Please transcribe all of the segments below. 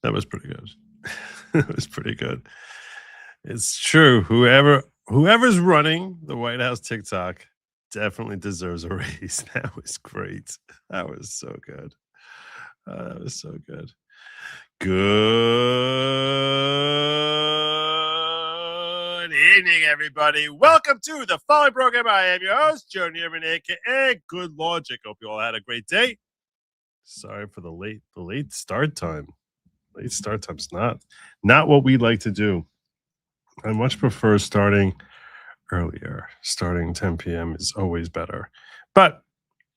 That was pretty good. That was pretty good. It's true. Whoever's running the White House TikTok definitely deserves a raise. That was great. That was so good. That was so good. Good evening, everybody. Welcome to the following program. I am your host, Joe Nierman, aka Good Lawgic. Hope you all had a great day. Sorry for the late start time. Late start time's not what we like to do. I much prefer starting earlier. Starting 10 p.m. is always better. But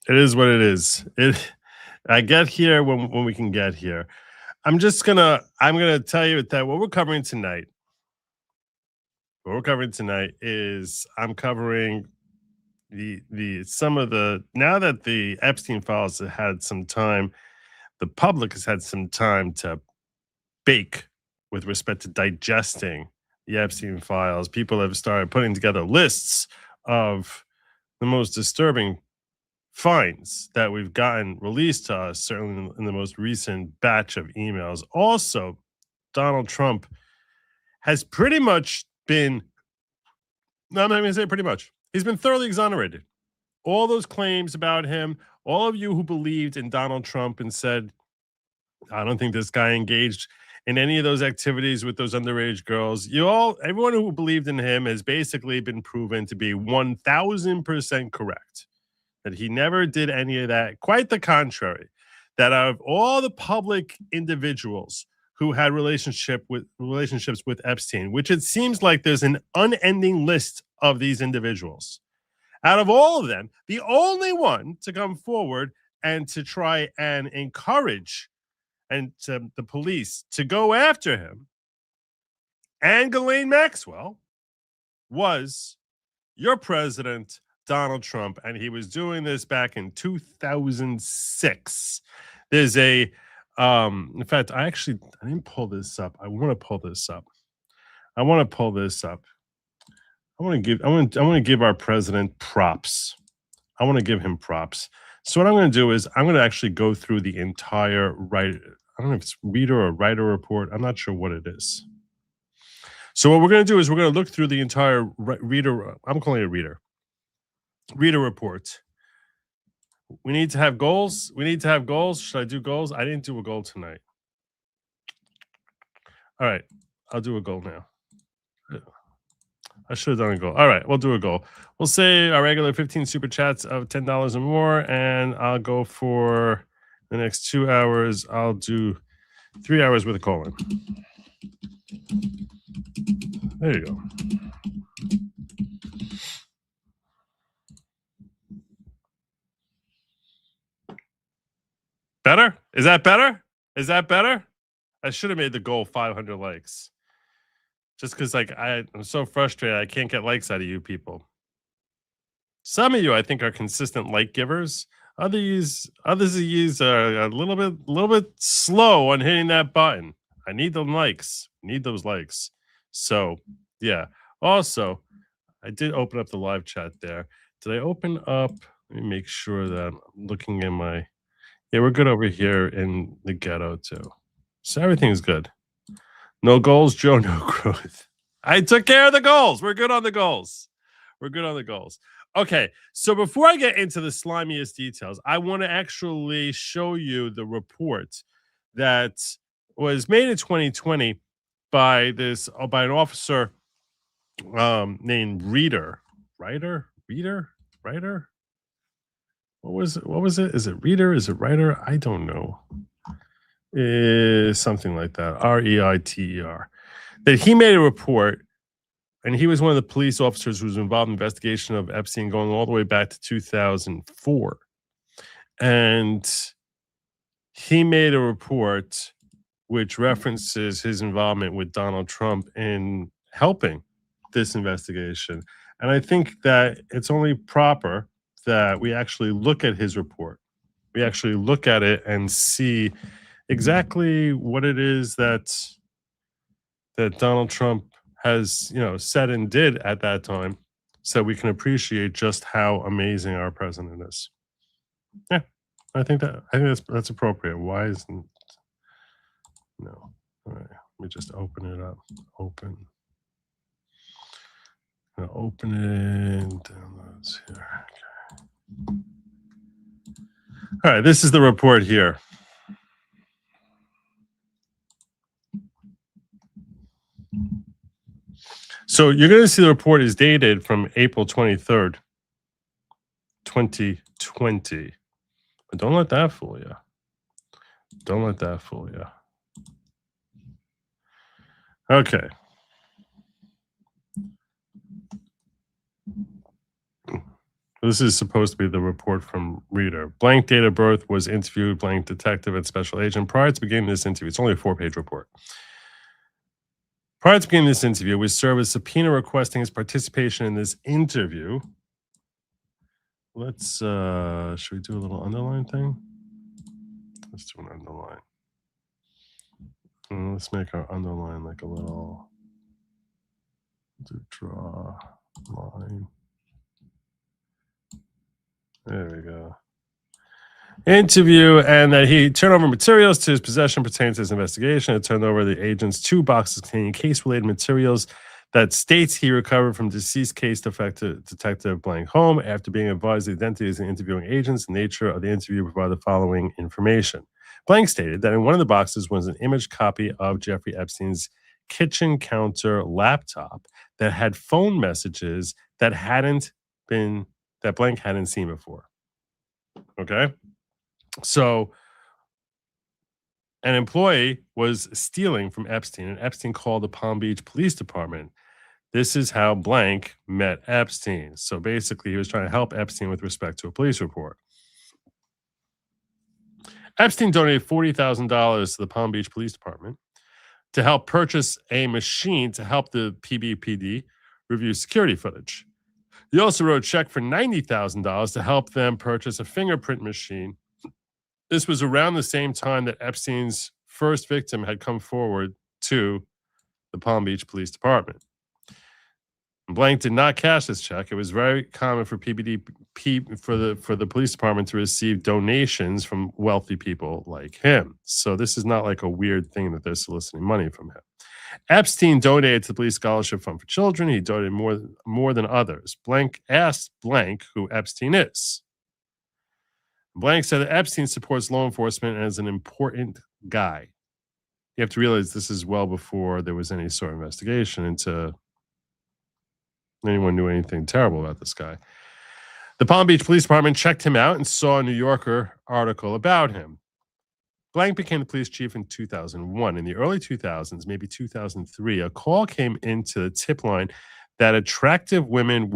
it is what it is. I get here when we can get here. I'm gonna tell you that what we're covering tonight. What we're covering tonight is I'm covering some of the now that the Epstein files have had some time, the public has had some time to bake with respect to digesting the Epstein files. People have started putting together lists of the most disturbing finds that we've gotten released to us, certainly in the most recent batch of emails. Also, Donald Trump has pretty much been, no, I'm not going to say pretty much, he's been thoroughly exonerated. All those claims about him, all of you who believed in Donald Trump and said, I don't think this guy engaged in any of those activities with those underage girls, everyone who believed in him has basically been proven to be 1000% correct. That he never did any of that. Quite the contrary. That out of all the public individuals who had relationships with Epstein, which it seems like there's an unending list of these individuals. Out of all of them, the only one to come forward and to try and encourage the police to go after him and Ghislaine Maxwell was your president, Donald Trump, and he was doing this back in 2006. There's in fact, I didn't pull this up. I want to pull this up. I want to give our president props. I want to give him props. So what I'm going to do is I'm going to actually go through the entire I don't know if it's reader or writer report. I'm not sure what it is. So what we're going to do is we're going to look through the entire reader. I'm calling it reader report. We need to have goals. Should I do goals? I didn't do a goal tonight. All right. I'll do a goal now. I should have done a goal. All right, we'll do a goal. We'll say our regular 15 super chats of $10 or more, and I'll go for the next 2 hours. I'll do 3 hours with a colon. There you go. Better? Is that better? I should have made the goal 500 likes. Just because, I'm so frustrated, I can't get likes out of you people. Some of you, I think, are consistent like givers. Others of you are a little bit slow on hitting that button. I need the likes. Need those likes. So, yeah. Also, I did open up the live chat there. Did I open up? Let me make sure that I'm looking in my. Yeah, we're good over here in the ghetto too. So everything's good. No goals, Joe, no growth. I took care of the goals. We're good on the goals. Okay, so before I get into the slimiest details, I want to actually show you the report that was made in 2020 by an officer named Writer. What was it? Is it Reader? Is it Writer? I don't know. Something like that. Reiter. That he made a report, and he was one of the police officers who was involved in the investigation of Epstein going all the way back to 2004. And he made a report which references his involvement with Donald Trump in helping this investigation. And I think that it's only proper that we actually look at his report. We actually look at it and see exactly what it is that Donald Trump has, said and did at that time, so we can appreciate just how amazing our president is. Yeah, I think that's appropriate. Why isn't No. All right. Let me just open it up. Open. I'll open it. Downloads here. Okay. All right. This is the report here. So you're going to see the report is dated from April 23rd, 2020. But don't let that fool you. Don't let that fool you. Okay. This is supposed to be the report from Reader. Blank date of birth was interviewed, blank detective and special agent. Prior to beginning this interview, it's only a 4-page report. Prior to beginning this interview, we serve a subpoena requesting his participation in this interview. Let's, should we do a little underline thing? Let's do an underline. And let's make our underline like a little, draw line. There we go. Interview, and that he turned over materials to his possession pertaining to his investigation. It turned over the agents 2 boxes containing case-related materials that states he recovered from deceased case detective blank home. After being advised the identities of the interviewing agents, the nature of the interview provided the following information. Blank stated that in one of the boxes was an image copy of Jeffrey Epstein's kitchen counter laptop that had phone messages that blank hadn't seen before. Okay. So an employee was stealing from Epstein, and Epstein called the Palm Beach Police Department. This is how blank met Epstein. So basically, he was trying to help Epstein with respect to a police report. Epstein donated $40,000 to the Palm Beach Police Department to help purchase a machine to help the PBPD review security footage. He also wrote a check for $90,000 to help them purchase a fingerprint machine. This was around the same time that Epstein's first victim had come forward to the Palm Beach Police Department. Blank did not cash this check. It was very common for for the police department to receive donations from wealthy people like him. So this is not like a weird thing that they're soliciting money from him. Epstein donated to the Police Scholarship Fund for Children. He donated more than others. Blank asked Blank who Epstein is. Blank said that Epstein supports law enforcement and is an important guy. You have to realize this is well before there was any sort of investigation into anyone knew anything terrible about this guy. The Palm Beach Police Department checked him out and saw a New Yorker article about him. Blank became the police chief in 2001. In the early 2000s, maybe 2003, a call came into the tip line that attractive women.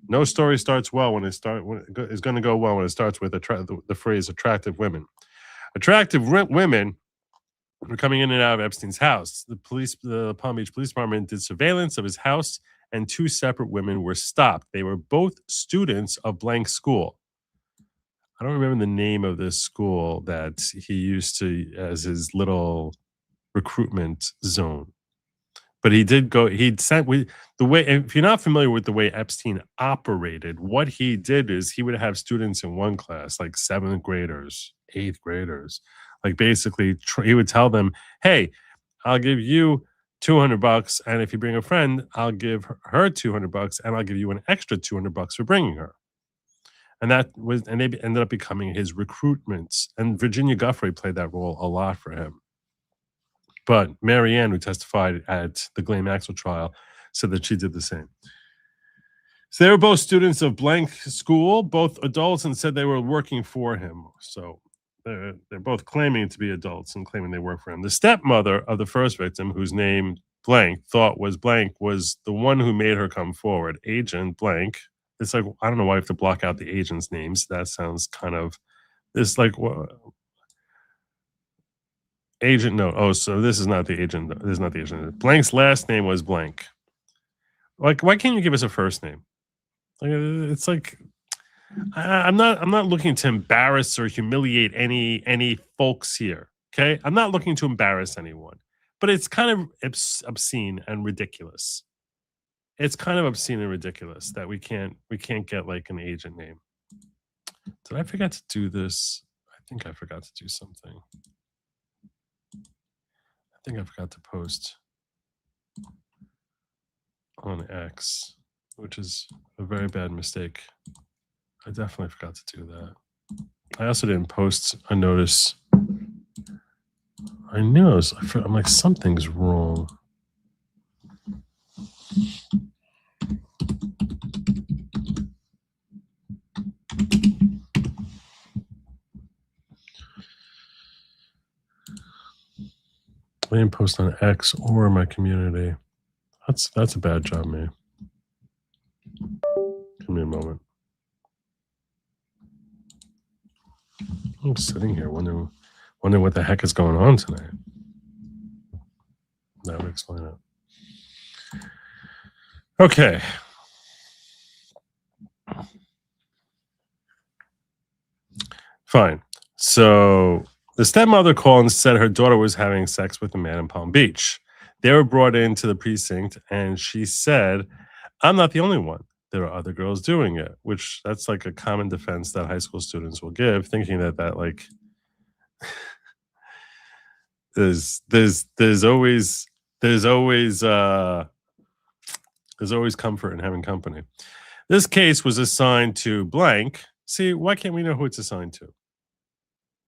No story starts well when it's going to go well when it starts with the phrase attractive women. Attractive women were coming in and out of Epstein's house. The Palm Beach Police Department did surveillance of his house, and 2 separate women were stopped. They were both students of blank school. I don't remember the name of this school that he used to as his little recruitment zone. But he did go, the way, if you're not familiar with the way Epstein operated, what he did is he would have students in one class, like 7th graders, 8th graders. Like basically, he would tell them, hey, I'll give you $200, and if you bring a friend, I'll give her $200, and I'll give you an extra $200 for bringing her. And they ended up becoming his recruitments. And Virginia Guffey played that role a lot for him. But Marianne, who testified at the Ghislaine Maxwell trial, said that she did the same. So they were both students of blank school, both adults, and said they were working for him. So they're both claiming to be adults and claiming they work for him. The stepmother of the first victim, whose name blank thought was blank, was the one who made her come forward. Agent blank. It's like, I don't know why I have to block out the agents' names. That sounds kind of, it's like, agent, no. Oh, so this is not the agent. This is not the agent. Blank's last name was blank. Like, why can't you give us a first name? Like, it's like, I'm not looking to embarrass or humiliate any folks here. Okay, I'm not looking to embarrass anyone, but it's kind of obscene and ridiculous. It's kind of obscene and ridiculous that we can't get like an agent name. Did I forget to do this? I think I forgot to do something. I think I forgot to post on X, which is a very bad mistake. I definitely forgot to do that. I also didn't post a notice. I knew I'm like, something's wrong. I didn't post on X or my community. That's a bad job, man. Give me a moment. I'm sitting here wondering what the heck is going on tonight. That would explain it. Okay. Fine. So the stepmother called and said her daughter was having sex with a man in Palm Beach. They were brought into the precinct, and she said, "I'm not the only one. There are other girls doing it," which that's like a common defense that high school students will give, thinking that like there's always comfort in having company. This case was assigned to blank. See, why can't we know who it's assigned to?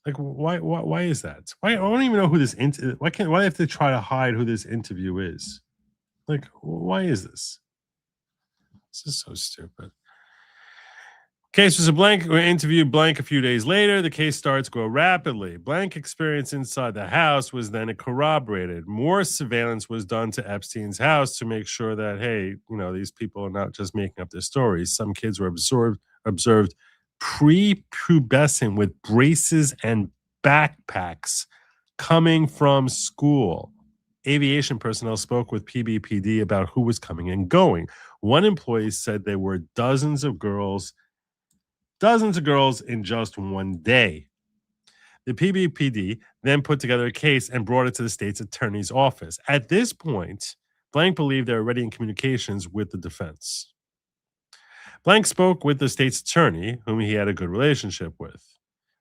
Like, why is that? Why I don't even know who this why do they have to try to hide who this interview is? Like, why is this? This is so stupid. Case was a blank interview blank a few days later. The case starts grow rapidly. Blank experience inside the house was then corroborated. More surveillance was done to Epstein's house to make sure that, hey, these people are not just making up their stories. Some kids were observed prepubescent with braces and backpacks coming from school. Aviation personnel spoke with PBPD about who was coming and going. One employee said there were dozens of girls in just one day. The PBPD then put together a case and brought it to the state's attorney's office. At this point, Blank believed they were already in communications with the defense. Blank spoke with the state's attorney, whom he had a good relationship with.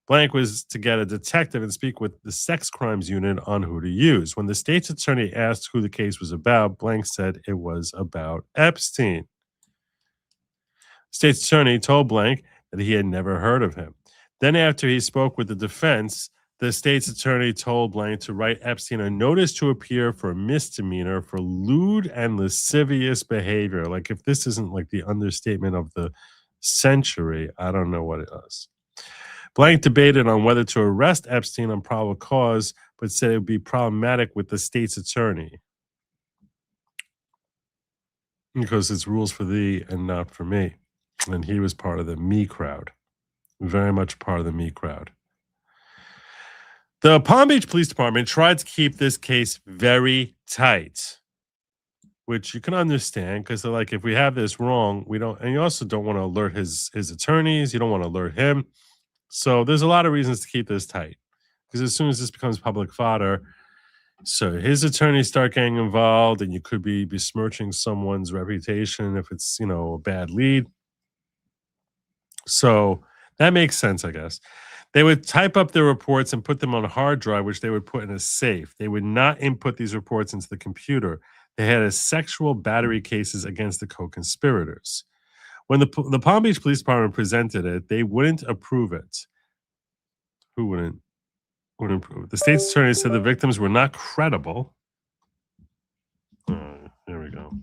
Blank was to get a detective and speak with the sex crimes unit on who to use. When the state's attorney asked who the case was about, Blank said it was about Epstein. State's attorney told Blank that he had never heard of him. Then after he spoke with the defense, the state's attorney told Blank to write Epstein a notice to appear for a misdemeanor for lewd and lascivious behavior. Like, if this isn't like the understatement of the century, I don't know what it is. Blank debated on whether to arrest Epstein on probable cause, but said it would be problematic with the state's attorney because it's rules for thee and not for me. And he was part of the me crowd, very much part of the me crowd. The Palm Beach Police Department tried to keep this case very tight, which you can understand because they're like, if we have this wrong, we don't, and you also don't want to alert his attorneys. You don't want to alert him. So there's a lot of reasons to keep this tight because as soon as this becomes public fodder, so his attorneys start getting involved and you could be besmirching someone's reputation if it's, a bad lead. So that makes sense, I guess. They would type up their reports and put them on a hard drive, which they would put in a safe. They would not input these reports into the computer. They had sexual battery cases against the co-conspirators. When the Palm Beach Police Department presented it, they wouldn't approve it. Who wouldn't approve it? The state's attorney said the victims were not credible. There we go.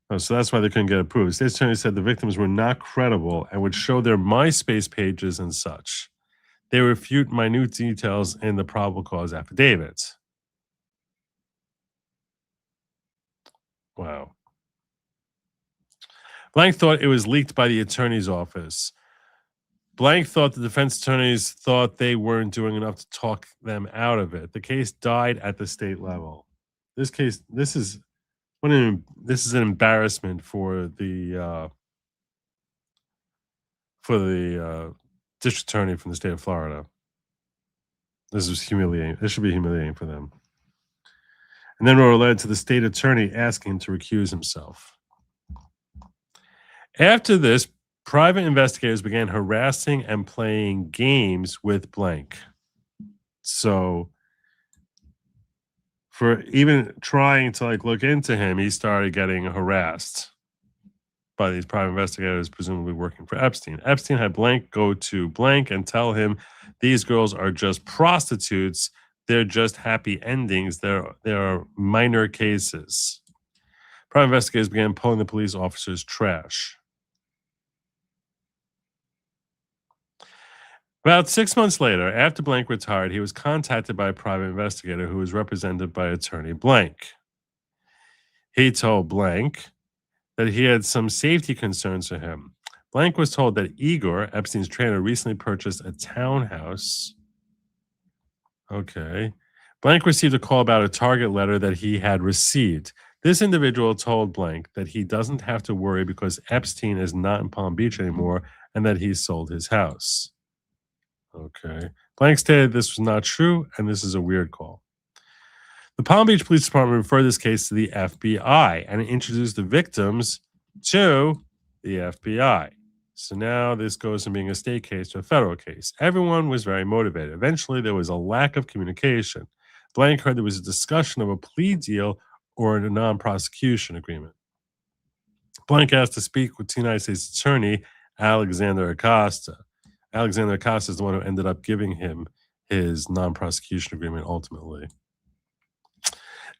Oh, so that's why they couldn't get approved. The state's attorney said the victims were not credible and would show their MySpace pages and such. They refute minute details in the probable cause affidavits. Wow. Blank thought it was leaked by the attorney's office. Blank thought the defense attorneys thought they weren't doing enough to talk them out of it. The case died at the state level. This is an embarrassment for the district attorney from the state of Florida. This is humiliating. This should be humiliating for them. And then we're led to the state attorney asking him to recuse himself. After this, private investigators began harassing and playing games with blank. So for even trying to like look into him, he started getting harassed by these private investigators, presumably working for Epstein. Epstein had blank go to blank and tell him these girls are just prostitutes. They're just happy endings. There are minor cases. Private investigators began pulling the police officers' trash. About 6 months later, after Blank retired, he was contacted by a private investigator who was represented by attorney Blank. He told Blank that he had some safety concerns for him. Blank was told that Igor, Epstein's trainer, recently purchased a townhouse. Okay. Blank received a call about a target letter that he had received. This individual told Blank that he doesn't have to worry because Epstein is not in Palm Beach anymore and that he sold his house. Okay. Blank stated this was not true, and this is a weird call. The Palm Beach Police Department referred this case to the FBI and introduced the victims to the FBI. So now this goes from being a state case to a federal case. Everyone was very motivated. Eventually, there was a lack of communication. Blank heard there was a discussion of a plea deal or a non-prosecution agreement. Blank asked to speak with the United States Attorney Alexander Acosta. Alexander Acosta is the one who ended up giving him his non-prosecution agreement ultimately.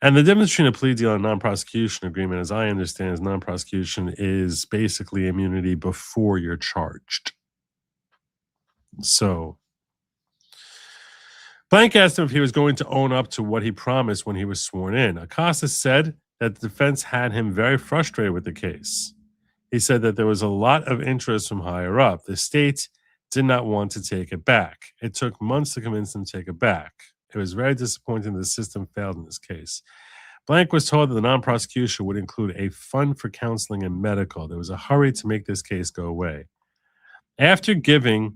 And the difference between a plea deal and a non-prosecution agreement, as I understand, is non-prosecution is basically immunity before you're charged. So Blank asked him if he was going to own up to what he promised when he was sworn in. Acosta said that the defense had him very frustrated with the case. He said that there was a lot of interest from higher up. The state did not want to take it back. It took months to convince them to take it back. It was very disappointing the system failed in this case. Blank was told that the non-prosecution would include a fund for counseling and medical. There was a hurry to make this case go away. After giving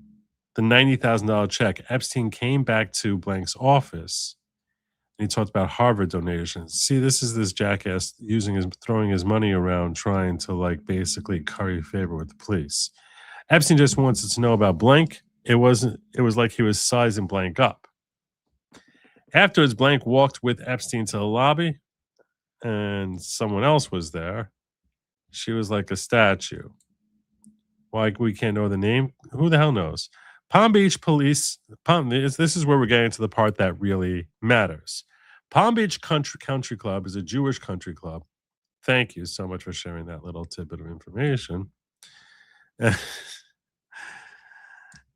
the $90,000 check, Epstein came back to Blank's office and he talked about Harvard donations. See, this is this jackass throwing his money around, trying to like basically curry favor with the police. Epstein just wanted to know about Blank. It was like he was sizing Blank up. Afterwards, Blank walked with Epstein to the lobby, and someone else was there. She was like a statue. Why we can't know the name? Who the hell knows? Palm Beach Police. This is where we're getting to the part that really matters. Palm Beach Country Club is a Jewish country club. Thank you so much for sharing that little tidbit of information.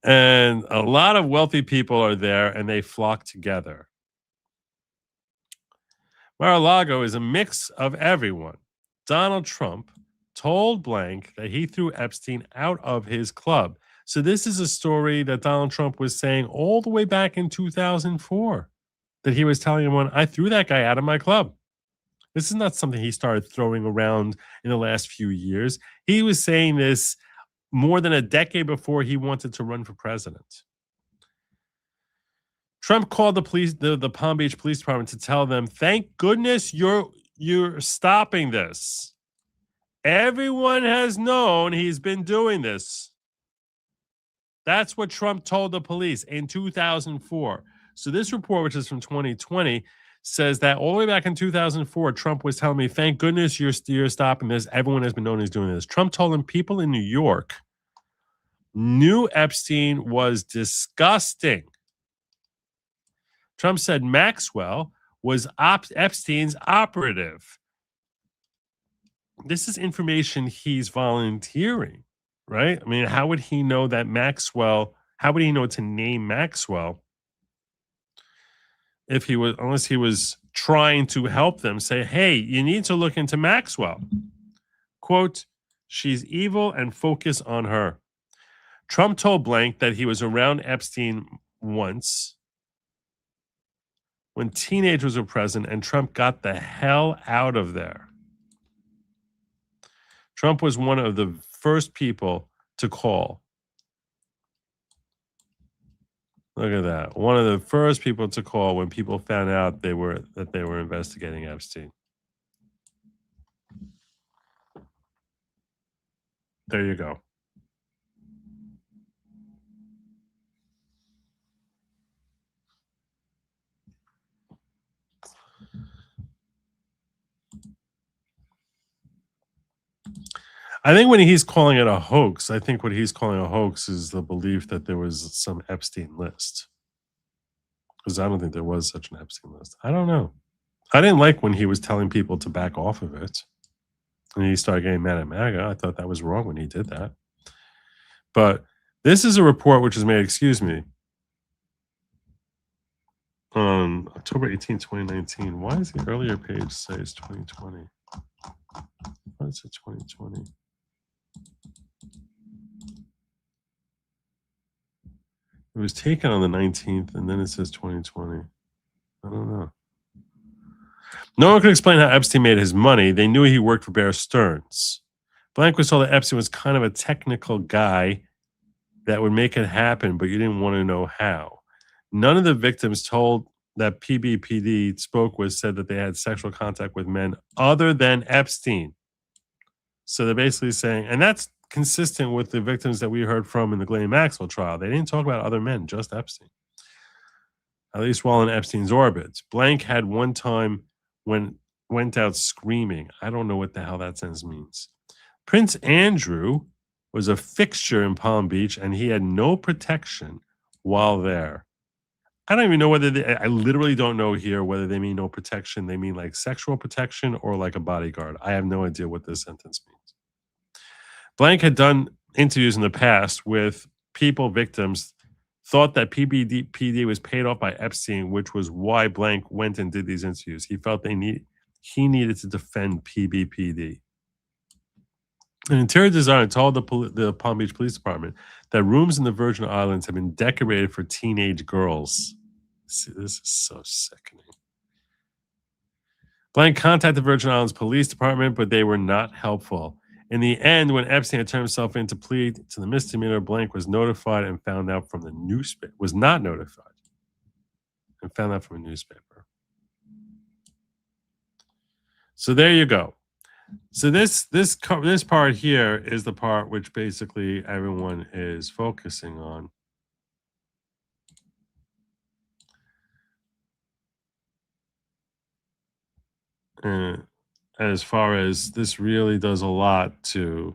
And a lot of wealthy people are there and they flock together. Mar-a-Lago is a mix of everyone. Donald Trump told Blank that he threw Epstein out of his club. So this is a story that Donald Trump was saying all the way back in 2004, that he was telling everyone, I threw that guy out of my club. This is not something he started throwing around in the last few years. He was saying this more than a decade before he wanted to run for president. Trump called the Palm Beach Police Department to tell them, thank goodness you're stopping this. Everyone has known he's been doing this. That's what Trump told the police in 2004. So this report, which is from 2020, says that all the way back in 2004, Trump was telling me, thank goodness you're stopping this. Everyone has been known he's doing this. Trump told him people in New York knew Epstein was disgusting. Trump said Maxwell was Epstein's operative. This is information he's volunteering, right? I mean, how would he know that Maxwell? How would he know to name Maxwell unless he was trying to help them say, hey, you need to look into Maxwell. Quote, she's evil and focus on her. Trump told Blank that he was around Epstein once when teenagers were present and Trump got the hell out of there. Trump was one of the first people to call. Look at that. One of the first people to call when people found out that they were investigating Epstein. There you go. I think when he's calling it a hoax, I think what he's calling a hoax is the belief that there was some Epstein list. Because I don't think there was such an Epstein list. I don't know. I didn't like when he was telling people to back off of it. And he started getting mad at MAGA. I thought that was wrong when he did that. But this is a report which was made, excuse me, on October 18, 2019. Why does the earlier page say it's 2020? Why is it 2020? It was taken on the 19th, and then it says 2020. I don't know. No one could explain how Epstein made his money. They knew he worked for Bear Stearns. Blank was told that Epstein was kind of a technical guy that would make it happen, but you didn't want to know how. None of the victims told that PBPD spoke with said that they had sexual contact with men other than Epstein. So they're basically saying, and that's consistent with the victims that we heard from in the Ghislaine Maxwell trial. They didn't talk about other men, just Epstein. At least while in Epstein's orbit. Blank had one time when went out screaming. I don't know what the hell that sentence means. Prince Andrew was a fixture in Palm Beach, and he had no protection while there. I don't even know whether I literally don't know here whether they mean no protection. They mean like sexual protection or like a bodyguard. I have no idea what this sentence means. Blank had done interviews in the past with people, victims, thought that PD was paid off by Epstein, which was why Blank went and did these interviews. He felt he needed to defend PBPD. An interior designer told the Palm Beach Police Department that rooms in the Virgin Islands have been decorated for teenage girls. See, this is so sickening. Blank contacted the Virgin Islands Police Department, but they were not helpful. In the end, when Epstein had turned himself in to plead to the misdemeanor, Blank was notified and found out from the newspaper. Was not notified and found out from a newspaper. So there you go. So this part here is the part which basically everyone is focusing on. As far as this really does a lot to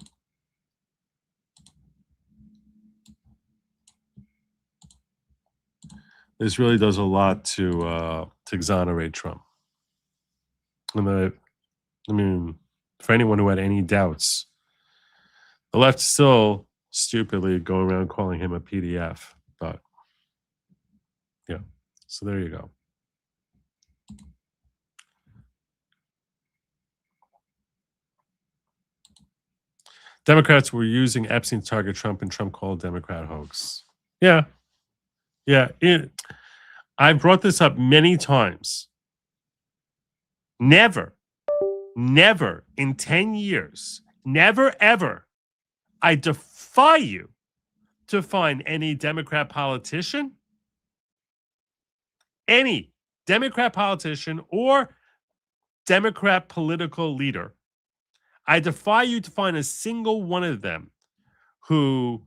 exonerate Trump. And I mean, for anyone who had any doubts, the left still stupidly going around calling him a PDF. But yeah, so there you go. Democrats were using Epstein to target Trump, and Trump called Democrat hoax. Yeah. I brought this up many times. Never in 10 years, never, ever, I defy you to find any Democrat politician, or Democrat political leader. I defy you to find a single one of them who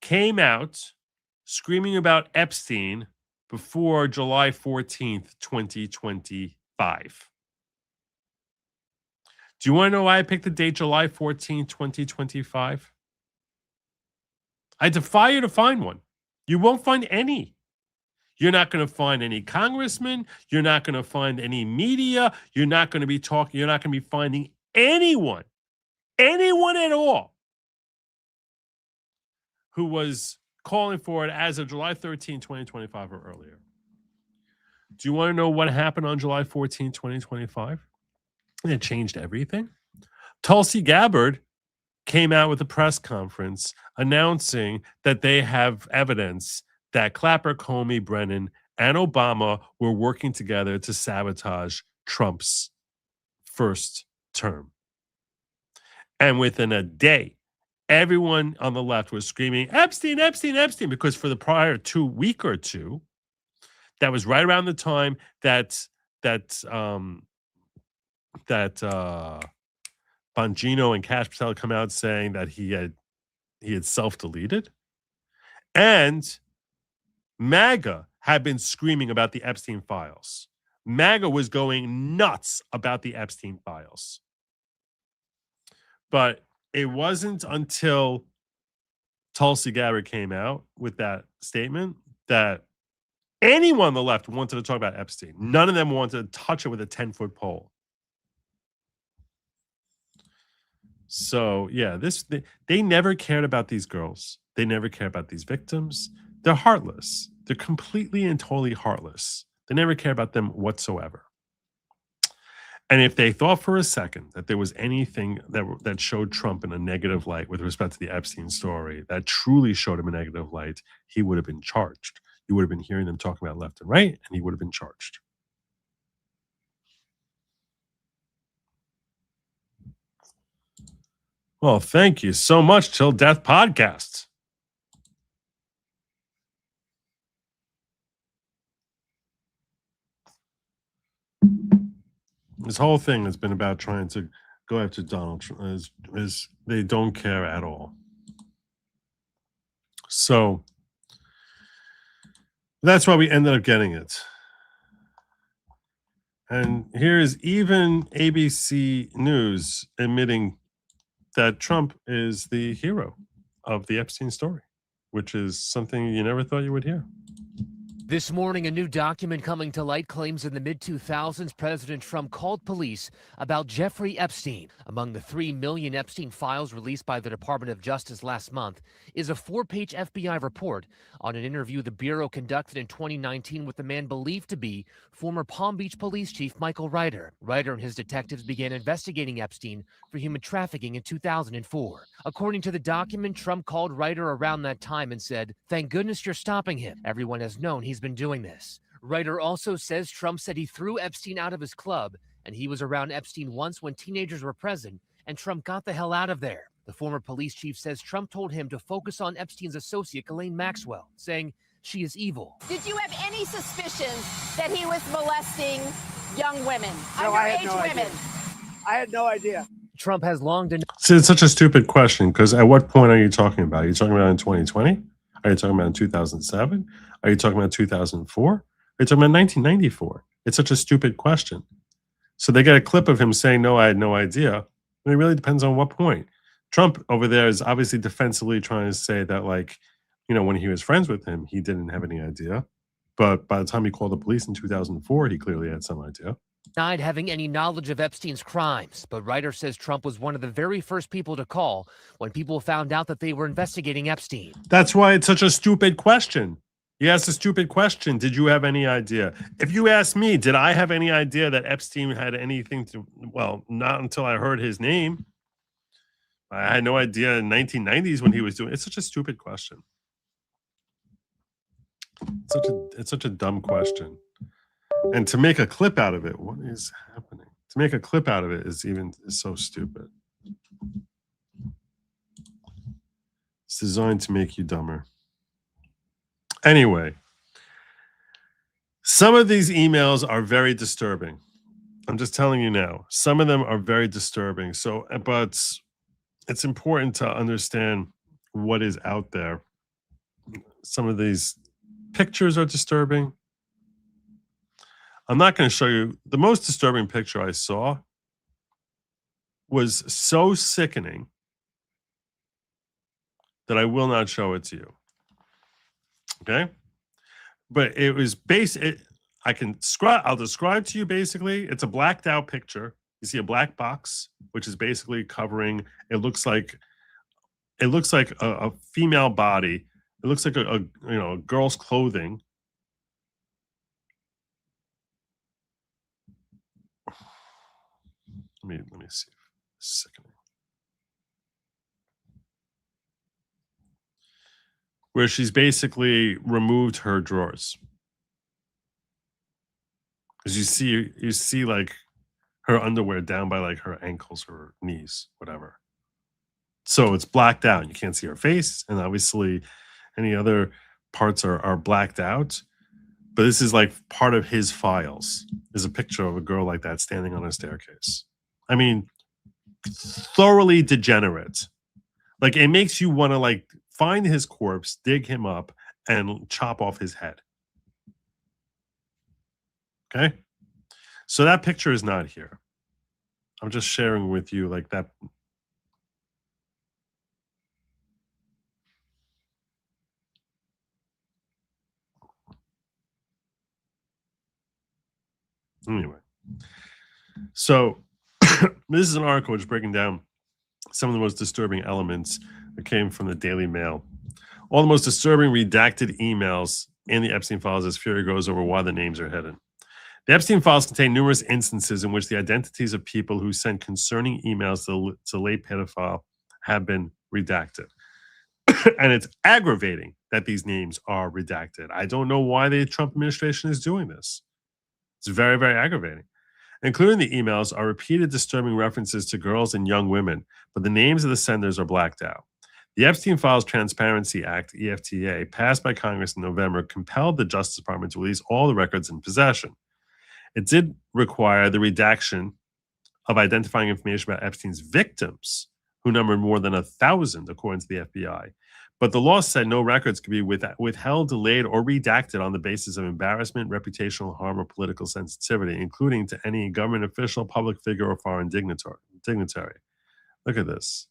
came out screaming about Epstein before July 14th, 2025. Do you want to know why I picked the date July 14th, 2025? I defy you to find one. You won't find any. You're not going to find any congressmen. You're not going to find any media. You're not going to be finding anyone at all who was calling for it as of July 13, 2025 or earlier. Do you want to know what happened on July 14, 2025? And it changed everything. Tulsi Gabbard came out with a press conference announcing that they have evidence that Clapper, Comey, Brennan, and Obama were working together to sabotage Trump's first term. And within a day, everyone on the left was screaming, Epstein, Epstein, Epstein, because for the prior week or two, that was right around the time that Bongino and Cash Patel come out saying that he had self-deleted. And MAGA had been screaming about the Epstein files. MAGA was going nuts about the Epstein files. But it wasn't until Tulsi Gabbard came out with that statement that anyone on the left wanted to talk about Epstein. None of them wanted to touch it with a 10-foot pole. So yeah, they never cared about these girls. They never cared about these victims. They're heartless. They're completely and totally heartless. They never care about them whatsoever. And if they thought for a second that there was anything that showed Trump in a negative light with respect to the Epstein story, that truly showed him a negative light, he would have been charged. You would have been hearing them talking about left and right, and he would have been charged. Well, thank you so much, Till Death Podcast. This whole thing has been about trying to go after Donald Trump. Is they don't care at all. So that's why we ended up getting it. And here's even ABC News admitting that Trump is the hero of the Epstein story, which is something you never thought you would hear. This morning, a new document coming to light claims in the mid-2000s, President Trump called police about Jeffrey Epstein. Among the 3 million Epstein files released by the Department of Justice last month is a 4-page FBI report on an interview the Bureau conducted in 2019 with the man believed to be former Palm Beach Police Chief Michael Ryder. Ryder and his detectives began investigating Epstein for human trafficking in 2004. According to the document, Trump called Ryder around that time and said, "Thank goodness you're stopping him. Everyone has known he's been doing this." Ryder also says Trump said he threw Epstein out of his club, and he was around Epstein once when teenagers were present, and Trump got the hell out of there. The former police chief says Trump told him to focus on Epstein's associate, Ghislaine Maxwell, saying she is evil. Did you have any suspicions that he was molesting young women, No, I had underage no women? idea. I had no idea. Trump has long denied. See, it's such a stupid question because at what point are you talking about? Are you talking about in 2020? Are you talking about in 2007? Are you talking about 2004? Are you talking about 1994? It's such a stupid question. So they get a clip of him saying, "No, I had no idea." And it really depends on what point. Trump over there is obviously defensively trying to say that, like, when he was friends with him, he didn't have any idea. But by the time he called the police in 2004, he clearly had some idea. Denied having any knowledge of Epstein's crimes, but Ryder says Trump was one of the very first people to call when people found out that they were investigating Epstein. That's why it's such a stupid question. You asked a stupid question. Did you have any idea? If you ask me, did I have any idea that Epstein had anything to, well, not until I heard his name. I had no idea in 1990s when he was doing, it's such a stupid question. It's such a dumb question. And to make a clip out of it, what is happening? To make a clip out of it is so stupid. It's designed to make you dumber. Anyway, some of these emails are very disturbing. I'm just telling you now. Some of them are very disturbing. So, but it's important to understand what is out there. Some of these pictures are disturbing. I'm not going to show you. The most disturbing picture I saw was so sickening that I will not show it to you. Okay? But it was I'll describe to you basically. It's a blacked out picture. You see a black box, which is basically covering, it looks like a female body. It looks like a girl's clothing. Let me see. Sickening. Where she's basically removed her drawers. Because you see like her underwear down by like her ankles or knees, whatever. So it's blacked out. You can't see her face, and obviously any other parts are blacked out. But this is like part of his files. There's a picture of a girl like that standing on a staircase. I mean, thoroughly degenerate. Like, it makes you want to like find his corpse, dig him up, and chop off his head. Okay? So that picture is not here. I'm just sharing with you like that. Anyway, so this is an article which is breaking down some of the most disturbing elements that came from the Daily Mail. All the most disturbing redacted emails in the Epstein files as fury goes over why the names are hidden. The Epstein files contain numerous instances in which the identities of people who sent concerning emails to the late pedophile have been redacted. And it's aggravating that these names are redacted. I don't know why the Trump administration is doing this. It's very, very aggravating. Including the emails are repeated disturbing references to girls and young women, but the names of the senders are blacked out. The Epstein Files Transparency Act, EFTA, passed by Congress in November, compelled the Justice Department to release all the records in possession. It did require the redaction of identifying information about Epstein's victims, who numbered more than 1,000, according to the FBI. But the law said no records could be withheld, delayed, or redacted on the basis of embarrassment, reputational harm, or political sensitivity, including to any government official, public figure, or foreign dignitary. Look at this.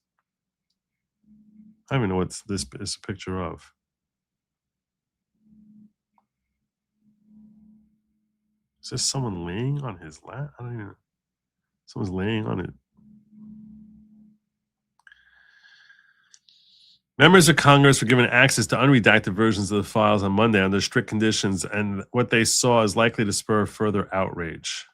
I don't even know what this is a picture of. Is this someone laying on his lap? I don't even know. Someone's laying on it. Members of Congress were given access to unredacted versions of the files on Monday under strict conditions, and what they saw is likely to spur further outrage.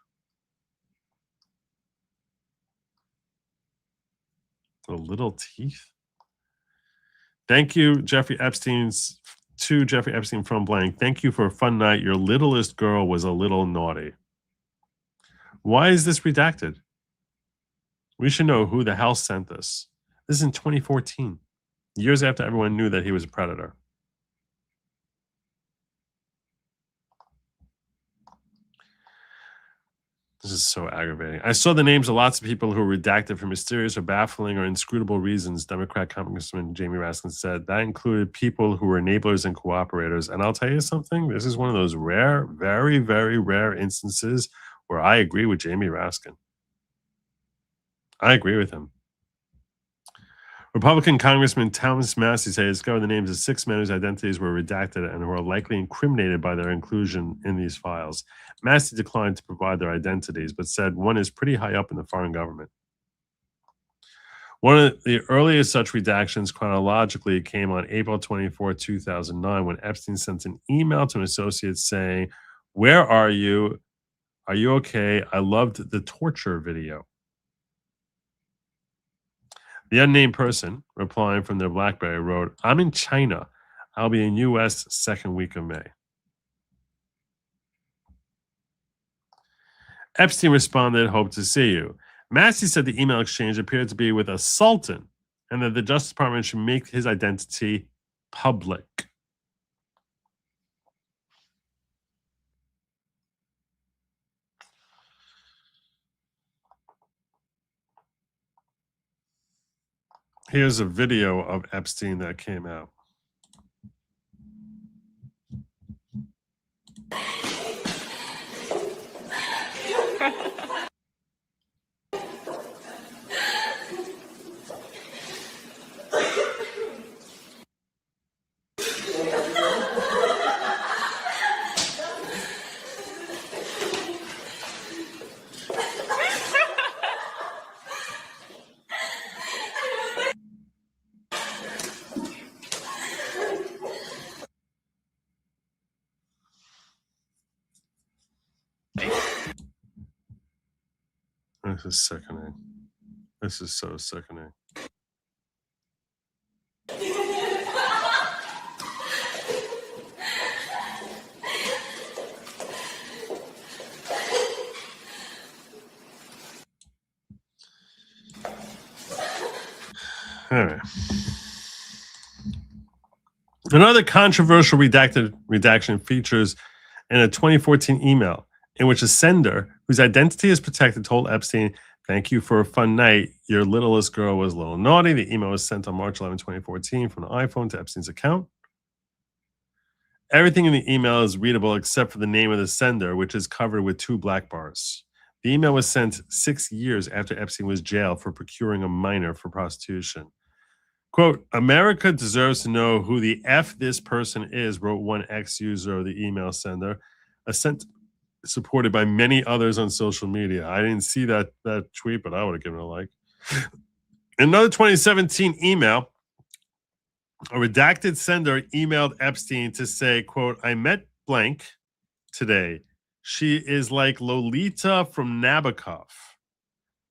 The little teeth. Thank you, Jeffrey Epstein from blank. Thank you for a fun night. Your littlest girl was a little naughty. Why is this redacted? We should know who the hell sent this. This is in 2014. Years after everyone knew that he was a predator. This is so aggravating. I saw the names of lots of people who were redacted for mysterious or baffling or inscrutable reasons, Democrat Congressman Jamie Raskin said. That included people who were enablers and cooperators. And I'll tell you something, this is one of those rare, very, very rare instances where I agree with Jamie Raskin. I agree with him. Republican Congressman Thomas Massey said he discovered the names of 6 men whose identities were redacted and who are likely incriminated by their inclusion in these files. Massey declined to provide their identities, but said one is pretty high up in the foreign government. One of the earliest such redactions chronologically came on April 24, 2009, when Epstein sent an email to an associate saying, "Where are you? Are you okay? I loved the torture video." The unnamed person, replying from their BlackBerry, wrote, "I'm in China. I'll be in U.S. second week of May." Epstein responded, "Hope to see you." Massey said the email exchange appeared to be with a sultan and that the Justice Department should make his identity public. Here's a video of Epstein that came out. This is sickening. This is so sickening. All right. Another controversial redaction features in a 2014 email in which a sender whose identity is protected told Epstein, "Thank you for a fun night. Your littlest girl was a little naughty." The email was sent on March 11, 2014 from an iPhone to Epstein's account. Everything in the email is readable except for the name of the sender, which is covered with 2 black bars. The email was sent 6 years after Epstein was jailed for procuring a minor for prostitution. Quote, "America deserves to know who the F this person is," wrote one ex-user of the email sender. A supported by many others on social media. I didn't see that tweet, but I would have given it a like. Another 2017 email. A redacted sender emailed Epstein to say, quote, I met blank today. She is like Lolita from Nabokov.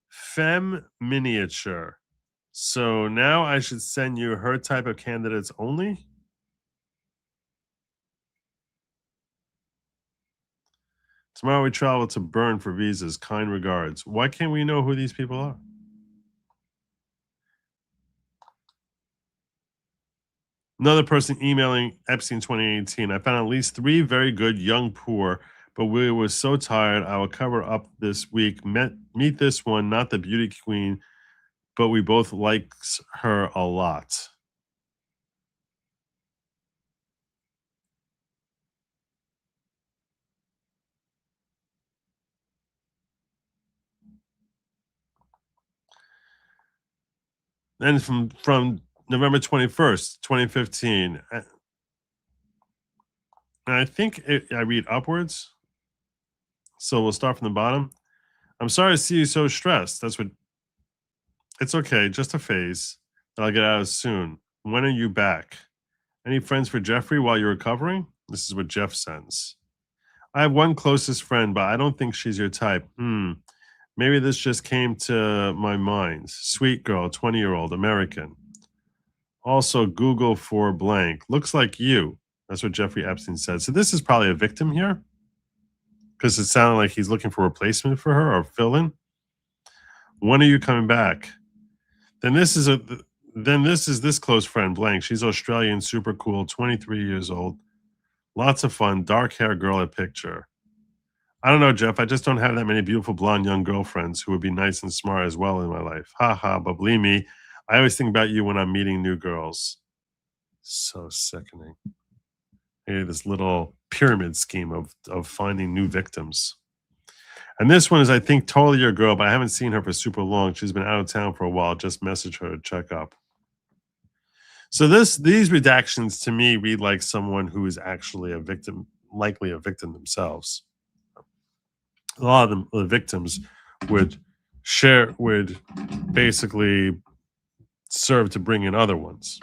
Femme miniature. So now I should send you her type of candidates only? Tomorrow we travel to Bern for visas. Kind regards. Why can't we know who these people are? Another person emailing Epstein 2018. I found at least 3 very good young poor, but we were so tired. I will cover up this week. Meet this one, not the beauty queen, but we both likes her a lot. Then from November 21st, 2015. And I think I read upwards. So we'll start from the bottom. I'm sorry to see you so stressed. It's okay, just a phase that I'll get out of soon. When are you back? Any friends for Jeffrey while you're recovering? This is what Jeff sends. I have one closest friend, but I don't think she's your type. Maybe this just came to my mind. Sweet girl, 20-year-old, American. Also, Google for blank. Looks like you. That's what Jeffrey Epstein said. So this is probably a victim here, because it sounded like he's looking for a replacement for her or fill-in. When are you coming back? Then this is this close friend blank. She's Australian, super cool, 23 years old. Lots of fun, dark hair girl at picture. I don't know, Jeff. I just don't have that many beautiful blonde young girlfriends who would be nice and smart as well in my life. Ha ha, but believe me, I always think about you when I'm meeting new girls. So sickening. Hey, this little pyramid scheme of finding new victims. And this one is, I think, totally your girl, but I haven't seen her for super long. She's been out of town for a while. Just message her to check up. So these redactions to me read like someone who is actually a victim, likely a victim themselves. A lot of them, the victims, would basically serve to bring in other ones.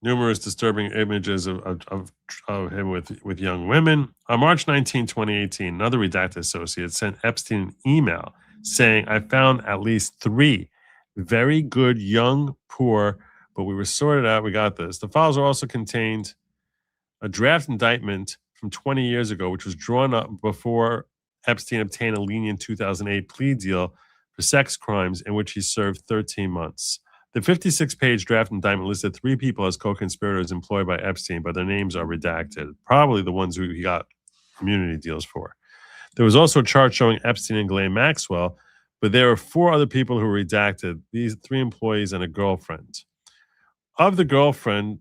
Numerous disturbing images of him with young women. On March 19, 2018, another redacted associate sent Epstein an email saying, I found at least 3 very good young poor, but we were sorted out. We got this. The files are also contained a draft indictment from 20 years ago, which was drawn up before Epstein obtained a lenient 2008 plea deal for sex crimes in which he served 13 months. The 56-page draft indictment listed 3 people as co-conspirators employed by Epstein, but their names are redacted, probably the ones who he got immunity deals for. There was also a chart showing Epstein and Ghislaine Maxwell, but there were 4 other people who were redacted, these 3 employees and a girlfriend. Of the girlfriend,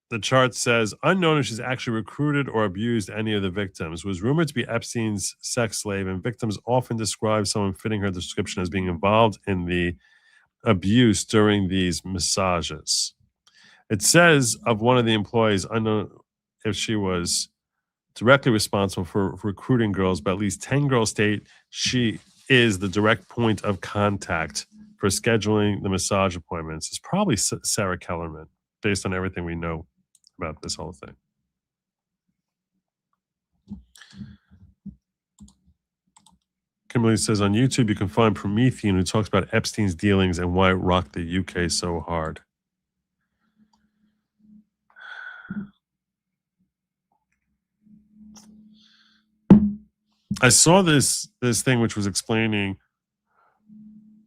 the chart says, unknown if she's actually recruited or abused any of the victims, was rumored to be Epstein's sex slave, and victims often describe someone fitting her description as being involved in the abuse during these massages. It says of one of the employees, unknown if she was directly responsible for recruiting girls, but at least 10 girls state she is the direct point of contact for scheduling the massage appointments. It's probably Sarah Kellerman, based on everything we know about this whole thing. Kimberly says on YouTube, you can find Promethean, who talks about Epstein's dealings and why it rocked the UK so hard. I saw this thing which was explaining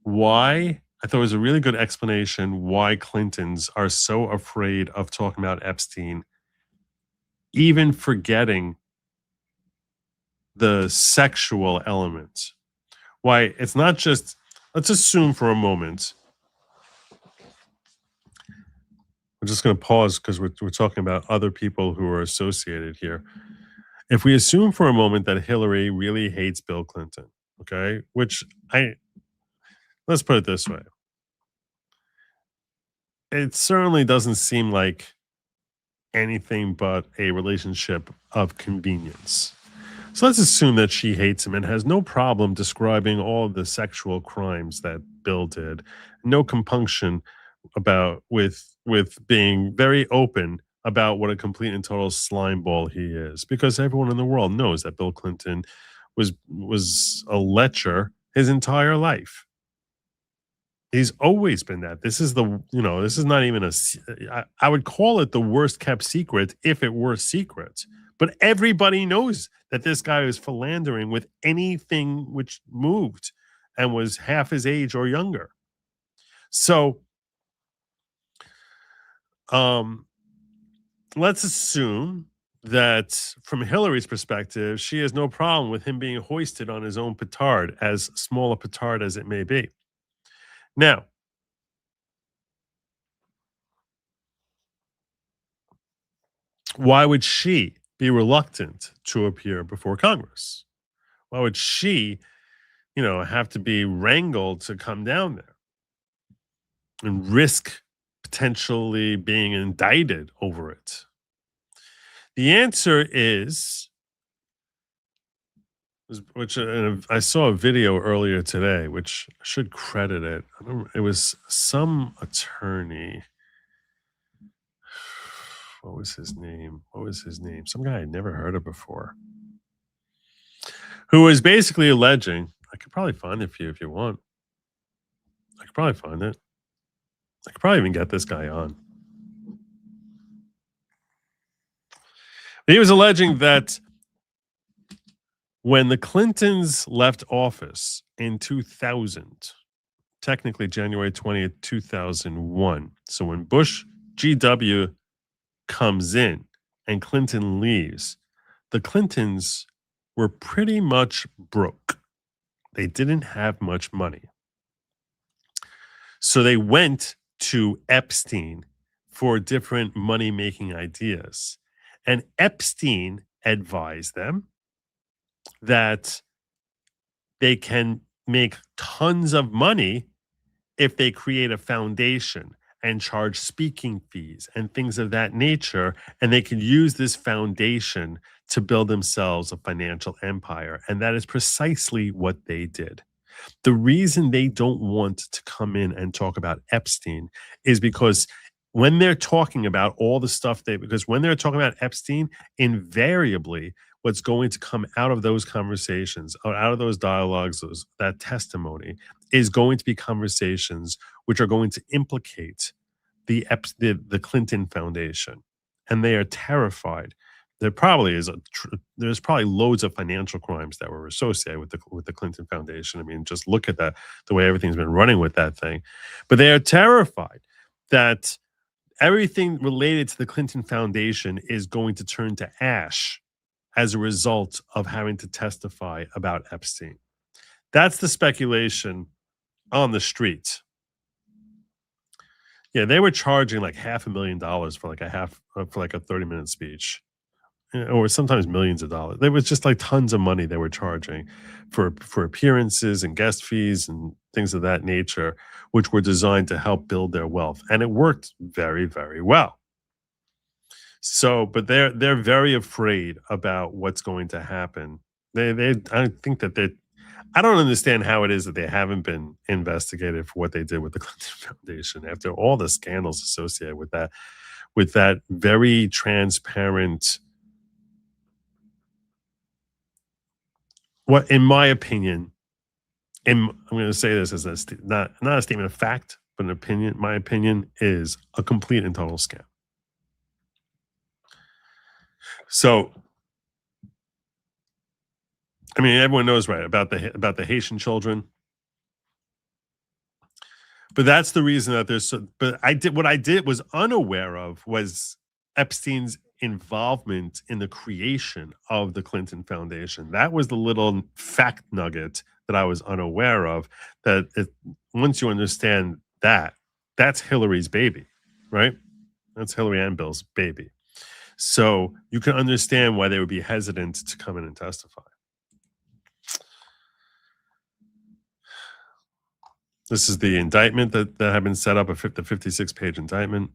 why, I thought it was a really good explanation why Clintons are so afraid of talking about Epstein, even forgetting the sexual element. Why it's not just, let's assume for a moment, I'm just going to pause because we're talking about other people who are associated here. If we assume for a moment that Hillary really hates Bill Clinton, Okay, which let's put it this way. It certainly doesn't seem like anything but a relationship of convenience. So let's assume that she hates him and has no problem describing all of the sexual crimes that Bill did. No compunction about with being very open about what a complete and total slime ball he is, because everyone in the world knows that Bill Clinton was a lecher his entire life. He's always been that. This is this is not even I would call it the worst kept secret if it were secret. But everybody knows that this guy is philandering with anything which moved and was half his age or younger. So let's assume that from Hillary's perspective, she has no problem with him being hoisted on his own petard, as small a petard as it may be. Now, why would she be reluctant to appear before Congress? Why would she, have to be wrangled to come down there and risk potentially being indicted over it? The answer is, which I saw a video earlier today, which I should credit it. It was some attorney. What was his name? Some guy I'd never heard of before, who was basically alleging, I could probably find it for you if you want. I could probably find it. I could probably even get this guy on. He was alleging that when the Clintons left office in 2000, technically January 20th, 2001. So when Bush GW comes in and Clinton leaves, the Clintons were pretty much broke. They didn't have much money. So they went to Epstein for different money-making ideas. And Epstein advised them that they can make tons of money if they create a foundation and charge speaking fees and things of that nature. And they can use this foundation to build themselves a financial empire. And that is precisely what they did. The reason they don't want to come in and talk about Epstein is because when they're talking about all the stuff when they're talking about Epstein, invariably what's going to come out of those conversations, or out of those dialogues, that testimony is going to be conversations which are going to implicate the Clinton Foundation. And they are terrified. There's probably loads of financial crimes that were associated with the Clinton Foundation. I mean, just look at the way everything's been running with that thing. But they are terrified that everything related to the Clinton Foundation is going to turn to ash as a result of having to testify about Epstein. That's the speculation on the street. Yeah, they were charging like $500,000 for like a 30-minute speech, or sometimes millions of dollars. There was just like tons of money they were charging for appearances and guest fees and things of that nature, which were designed to help build their wealth. And it worked very, very well. So, but they're very afraid about what's going to happen. I think that I don't understand how it is that they haven't been investigated for what they did with the Clinton Foundation after all the scandals associated with that very transparent, what, in my opinion, I'm going to say this as not a statement of fact, but an opinion. My opinion is a complete and total scam. So, I mean, everyone knows, right, about the Haitian children. But that's the reason that there's but what I was unaware of was Epstein's involvement in the creation of the Clinton Foundation. That was the little fact nugget that I was unaware of, once you understand that, that's Hillary's baby, right? That's Hillary and Bill's baby. So you can understand why they would be hesitant to come in and testify. This is the indictment that had been set up, the 56-page indictment.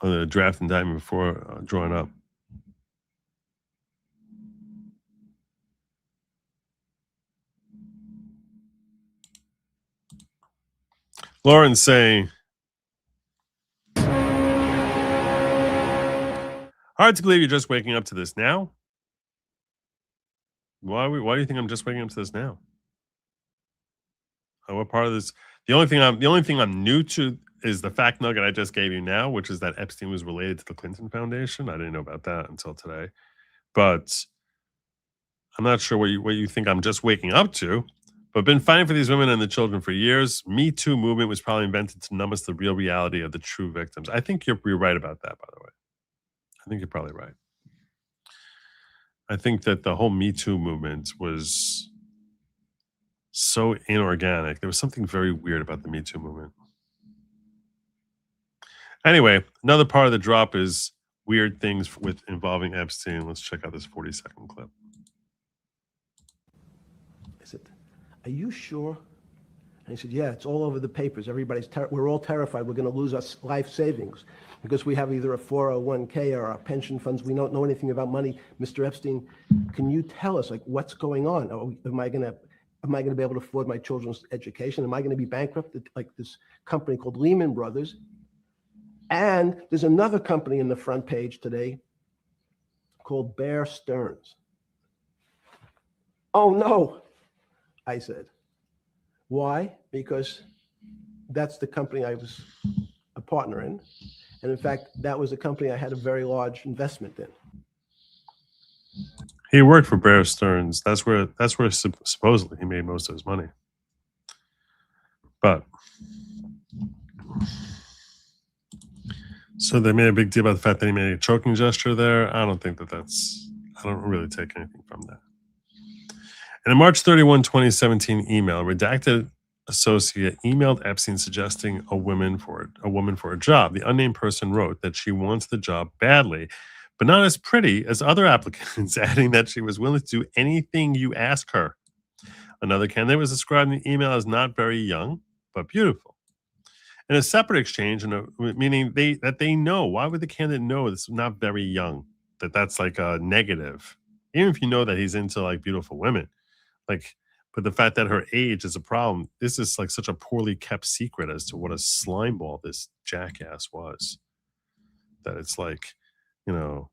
Or the draft indictment before drawn up. Lauren's saying, hard to believe you're just waking up to this now. Why do you think I'm just waking up to this now? What part of this? The only thing I'm new to is the fact nugget I just gave you now, which is that Epstein was related to the Clinton Foundation. I didn't know about that until today, but I'm not sure what you think I'm just waking up to. But been fighting for these women and the children for years. Me Too movement was probably invented to numb us the real reality of the true victims. I think you're right about that, by the way. I think you're probably right. I think that the whole Me Too movement was so inorganic. There was something very weird about the Me Too movement. Anyway, another part of the drop is weird things involving Epstein. Let's check out this 40-second clip. I said, are you sure? And he said, yeah, it's all over the papers. We're all terrified we're going to lose our life savings because we have either a 401k or our pension funds. We don't know anything about money. Mr. Epstein, can you tell us, like, what's going on? Am I going to be able to afford my children's education? Am I going to be bankrupt like this company called Lehman Brothers? And there's another company in the front page today called Bear Stearns. Oh, no, I said. Why? Because that's the company I was a partner in. And in fact, that was a company I had a very large investment in. He worked for Bear Stearns. That's where supposedly he made most of his money. But so they made a big deal about the fact that he made a choking gesture there. I don't think I don't really take anything from that. In a March 31, 2017 email, redacted associate emailed Epstein suggesting a woman for a job. The unnamed person wrote that she wants the job badly, but not as pretty as other applicants, adding that she was willing to do anything you ask her. Another candidate was described in the email as not very young, but beautiful. In a separate exchange, meaning that they know. Why would the candidate know it's not very young? That's like a negative, even if you know that he's into like beautiful women. Like, but the fact that her age is a problem, this is like such a poorly kept secret as to what a slimeball this jackass was. That it's like, oh,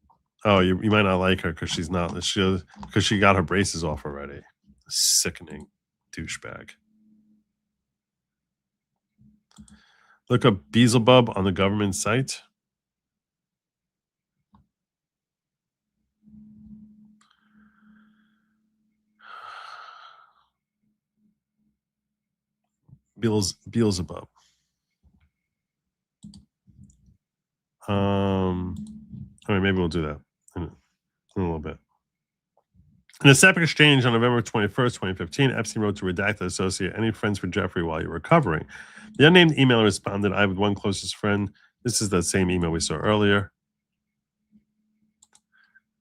you might not like her because because she got her braces off already. Sickening douchebag. Look up Beelzebub on the government site. Beelzebub. All right, maybe we'll do that in a little bit. In a separate exchange on November 21st, 2015, Epstein wrote to redacted associate, any friends for Jeffrey while you're recovering? The unnamed emailer responded, I have one closest friend. This is the same email we saw earlier.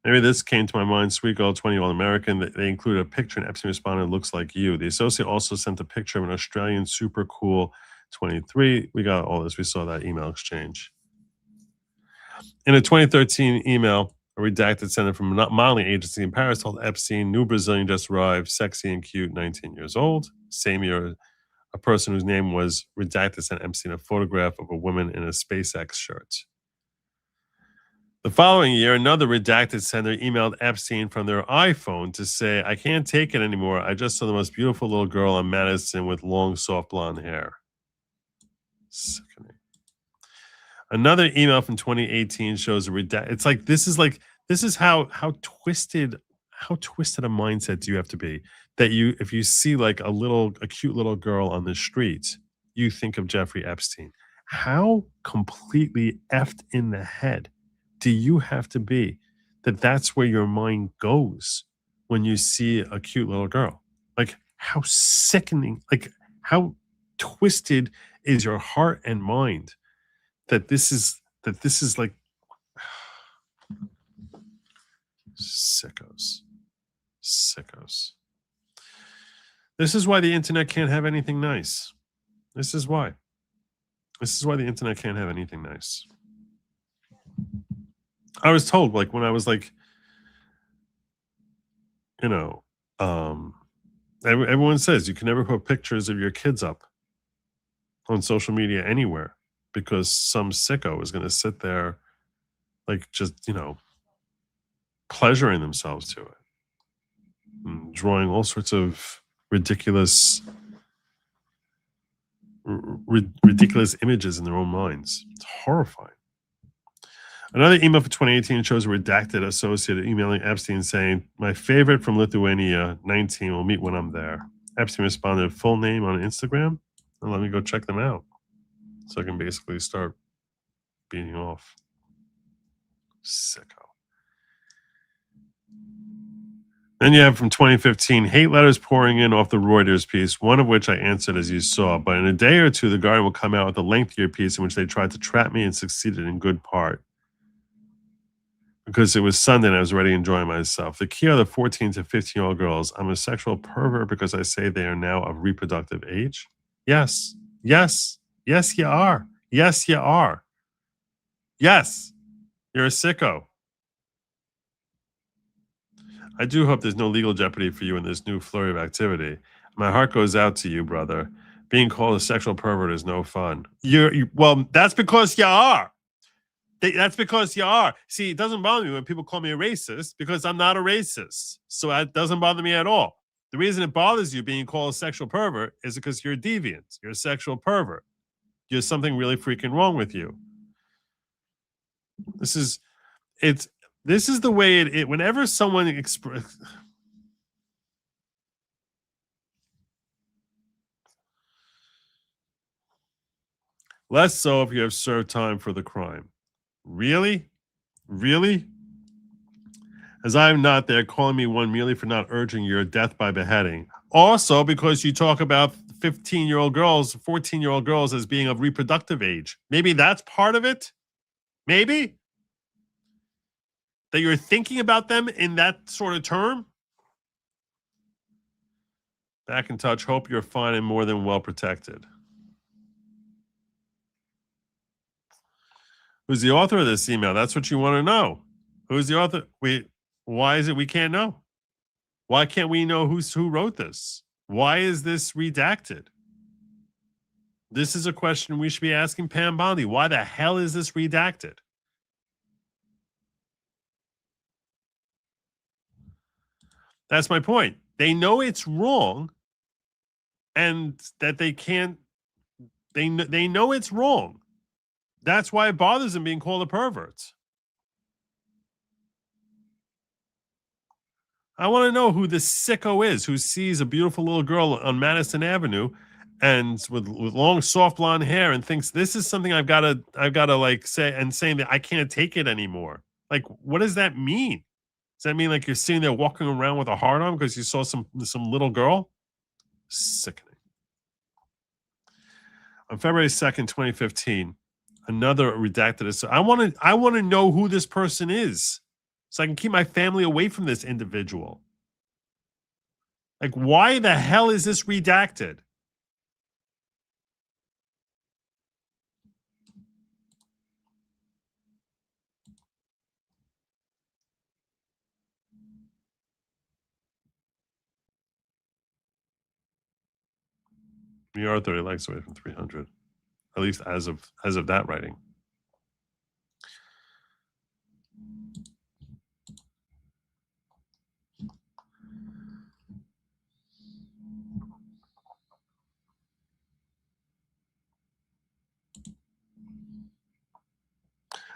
Maybe this came to my mind, sweet girl, 20-year-old American. They included a picture, and Epstein responded, looks like you. The associate also sent a picture of an Australian super cool 23. We got all this. We saw that email exchange. In a 2013 email, a redacted sender from a modeling agency in Paris told Epstein, new Brazilian just arrived, sexy and cute, 19 years old. Same year, a person whose name was redacted sent Epstein a photograph of a woman in a SpaceX shirt. The following year, another redacted sender emailed Epstein from their iPhone to say, I can't take it anymore. I just saw the most beautiful little girl on Madison with long, soft blonde hair. Sickening. Another email from 2018 shows a redacted. It's like this is how twisted a mindset do you have to be that if you see like a cute little girl on the street, you think of Jeffrey Epstein. How completely effed in the head do you have to be that's where your mind goes when you see a cute little girl? Like, how sickening, like how twisted is your heart and mind that this is like sickos. This is why the internet can't have anything nice. This is why. This is why the internet can't have anything nice. I was told, like, when I was like, you know, everyone says you can never put pictures of your kids up on social media anywhere because some sicko is going to sit there, like, just, you know, pleasuring themselves to it, and drawing all sorts of ridiculous images in their own minds. It's horrifying. Another email for 2018 shows a redacted associate emailing Epstein saying, "My favorite from Lithuania, 19, will meet when I'm there." Epstein responded, "Full name on Instagram?" And let me go check them out so I can basically start beating off. Sicko. Then you have from 2015, hate letters pouring in off the Reuters piece, one of which I answered as you saw. But in a day or two, The Guardian will come out with a lengthier piece in which they tried to trap me and succeeded in good part. Because it was Sunday and I was already enjoying myself. The key are the 14 to 15-year-old girls. I'm a sexual pervert because I say they are now of reproductive age. Yes. Yes. Yes, you are. Yes, you are. Yes. You're a sicko. I do hope there's no legal jeopardy for you in this new flurry of activity. My heart goes out to you, brother. Being called a sexual pervert is no fun. Well, that's because you are. That's because you are. See, it doesn't bother me when people call me a racist because I'm not a racist. So that doesn't bother me at all. The reason it bothers you being called a sexual pervert is because you're a deviant. You're a sexual pervert. There's something really freaking wrong with you. This is the way it whenever someone less so if you have served time for the crime. Really? Really? As I'm not there, calling me one merely for not urging your death by beheading. Also, because you talk about 15-year-old girls, 14-year-old girls as being of reproductive age. Maybe that's part of it? Maybe? That you're thinking about them in that sort of term? Back in touch. Hope you're fine and more than well protected. Who's the author of this email? That's what you want to know. Who's the author? Why is it we can't know? Why can't we know who wrote this? Why is this redacted? This is a question we should be asking Pam Bondi. Why the hell is this redacted? That's my point. They know it's wrong and that they can't, they know it's wrong. That's why it bothers them being called a pervert. I want to know who this sicko is who sees a beautiful little girl on Madison Avenue and with long soft blonde hair and thinks this is something I've got to like say, and saying that I can't take it anymore. Like, what does that mean? Does that mean like you're sitting there walking around with a heart on because you saw some little girl? Sickening. On February 2nd, 2015, another redacted. I want to know who this person is so I can keep my family away from this individual. Like, why the hell is this redacted? We are 30 likes away from 300, at least as of that writing.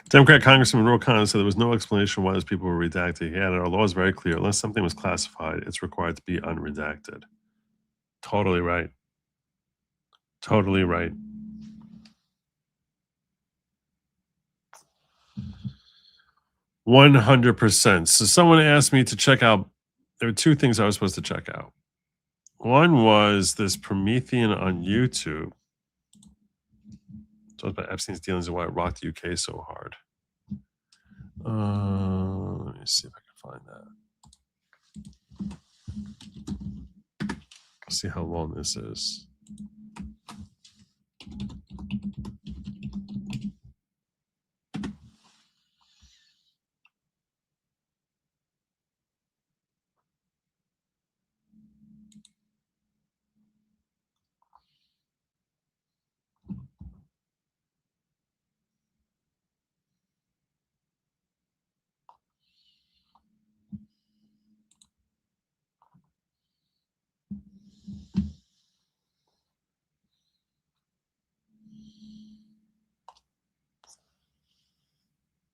Democrat Congressman Ro Khanna said there was no explanation why those people were redacted. He added, our law is very clear. Unless something was classified, it's required to be unredacted. Totally right. Totally right. %100%. So someone asked me to check out, there were two things I was supposed to check out. One was this Promethean on YouTube. Talked about Epstein's dealings and why it rocked the UK so hard. Let me see if I can find that. See how long this is.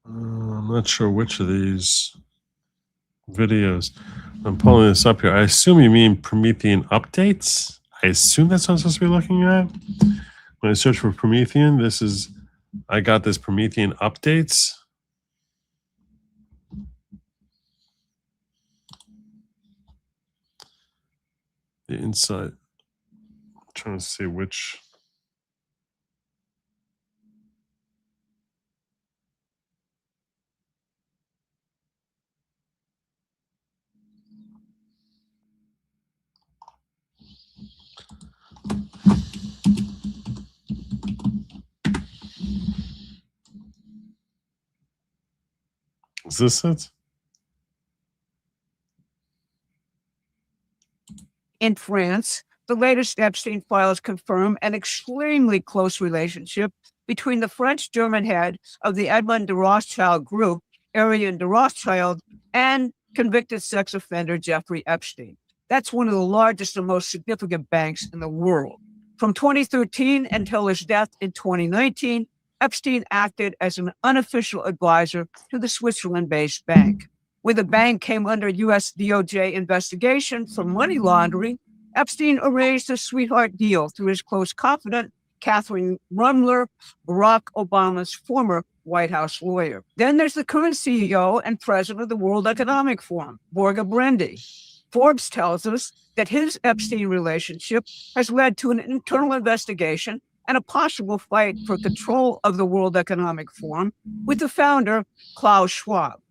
I'm not sure which of these videos. I'm pulling this up here. I assume you mean Promethean updates. I assume that's what I'm supposed to be looking at. When I search for Promethean, I got this Promethean updates. The inside. I'm trying to see which. Is this it? In France, the latest Epstein files confirm an extremely close relationship between the French-German head of the Edmond de Rothschild group, Ariane de Rothschild, and convicted sex offender Jeffrey Epstein. That's one of the largest and most significant banks in the world. From 2013 until his death in 2019, Epstein acted as an unofficial advisor to the Switzerland-based bank. When the bank came under U.S. DOJ investigation for money laundering, Epstein arranged a sweetheart deal through his close confidant, Catherine Rumler, Barack Obama's former White House lawyer. Then there's the current CEO and president of the World Economic Forum, Borja Brendi. Forbes tells us that his Epstein relationship has led to an internal investigation and a possible fight for control of the World Economic Forum with the founder, Klaus Schwab.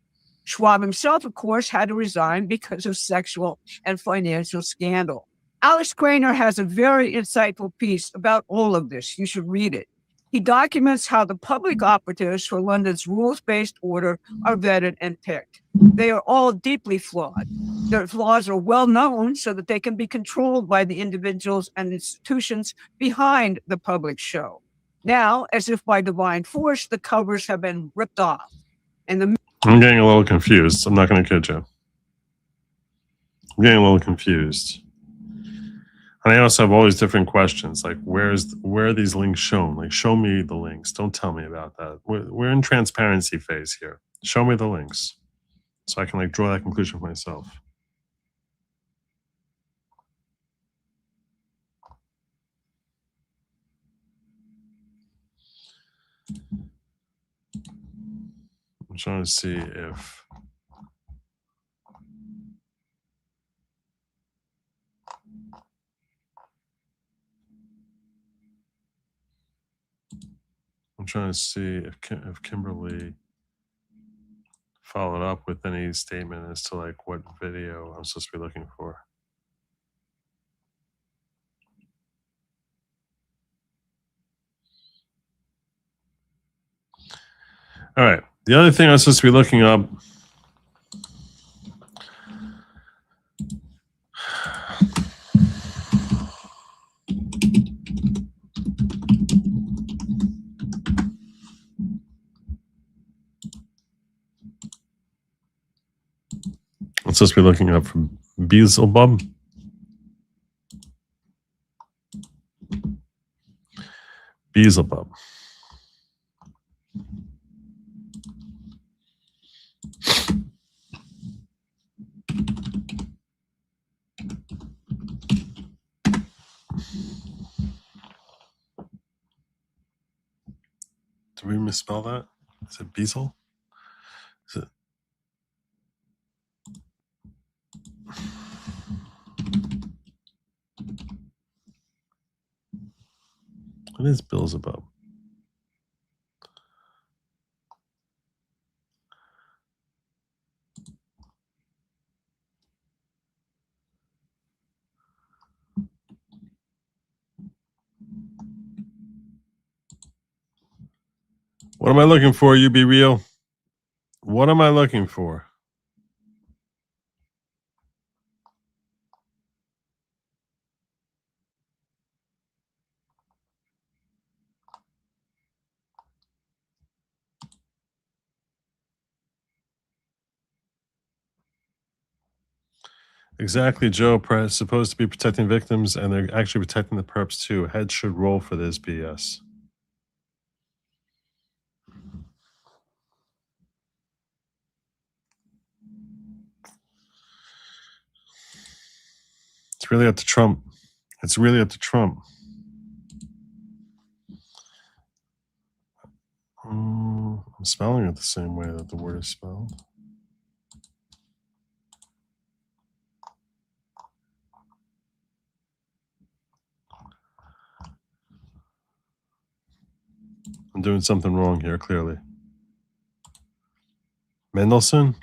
Schwab himself, of course, had to resign because of sexual and financial scandal. Alex Craner has a very insightful piece about all of this. You should read it. He documents how the public operatives for London's rules-based order are vetted and picked. They are all deeply flawed. Their flaws are well known so that they can be controlled by the individuals and institutions behind the public show. Now, as if by divine force, the covers have been ripped off. And I'm getting a little confused. I'm not going to kid you. I'm getting a little confused. And I also have all these different questions, like where are these links shown? Like, show me the links. Don't tell me about that. We're in transparency phase here. Show me the links so I can like draw that conclusion for myself. I'm trying to see if Kimberly followed up with any statement as to like what video I'm supposed to be looking for. All right. The other thing I'm supposed to be looking up. I'm supposed to be looking up from Beelzebub. Beelzebub. Did we misspell that? Is it Beelzebub? Is it? What is Beelzebub? What am I looking for? You be real. What am I looking for? Exactly, Joe. Supposed to be protecting victims, and they're actually protecting the perps too. Heads should roll for this BS. It's really up to Trump. It's really up to Trump. I'm spelling it the same way that the word is spelled. I'm doing something wrong here, clearly. Mendelsohn?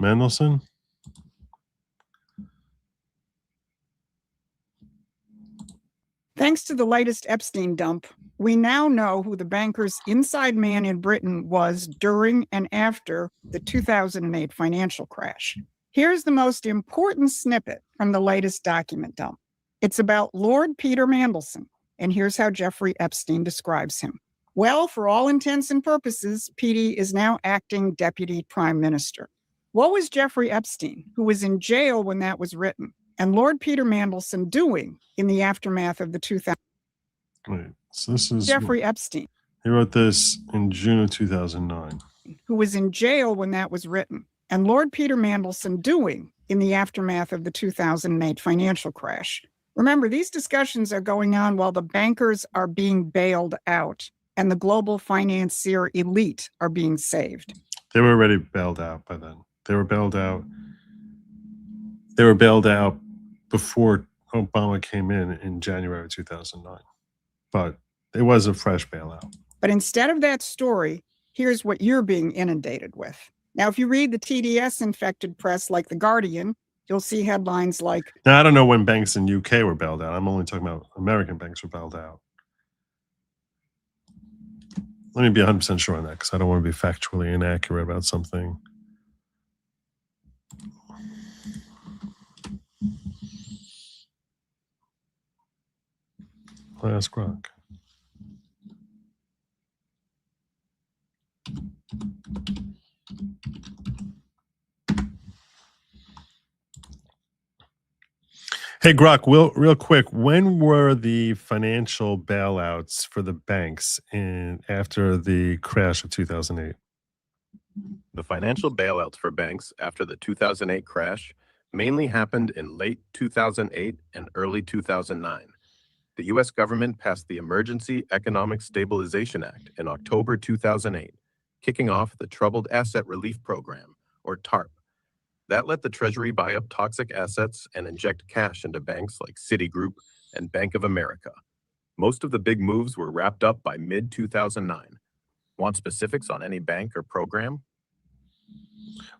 Thanks to the latest Epstein dump, we now know who the banker's inside man in Britain was during and after the 2008 financial crash. Here's the most important snippet from the latest document dump. It's about Lord Peter Mandelson, and here's how Jeffrey Epstein describes him. Well, for all intents and purposes, PD is now acting deputy prime minister. What was Jeffrey Epstein, who was in jail when that was written, and Lord Peter Mandelson doing in the aftermath of the 2000? Wait, so this is Jeffrey Epstein. He wrote this in June of 2009. Who was in jail when that was written, and Lord Peter Mandelson doing in the aftermath of the 2008 financial crash. Remember, these discussions are going on while the bankers are being bailed out and the global financier elite are being saved. They were already bailed out by then. They were bailed out. They were bailed out before Obama came in January of 2009. But it was a fresh bailout. But instead of that story, here's what you're being inundated with. Now, if you read the TDS-infected press like The Guardian, you'll see headlines like... Now, I don't know when banks in UK were bailed out. I'm only talking about American banks were bailed out. Let me be 100% sure on that because I don't want to be factually inaccurate about something. I'll ask Gronk. Hey, Grok, real quick, when were the financial bailouts for the banks after the crash of 2008? The financial bailouts for banks after the 2008 crash mainly happened in late 2008 and early 2009. The U.S. government passed the Emergency Economic Stabilization Act in October 2008, kicking off the Troubled Asset Relief Program, or TARP. That let the Treasury buy up toxic assets and inject cash into banks like Citigroup and Bank of America. Most of the big moves were wrapped up by mid-2009. Want specifics on any bank or program?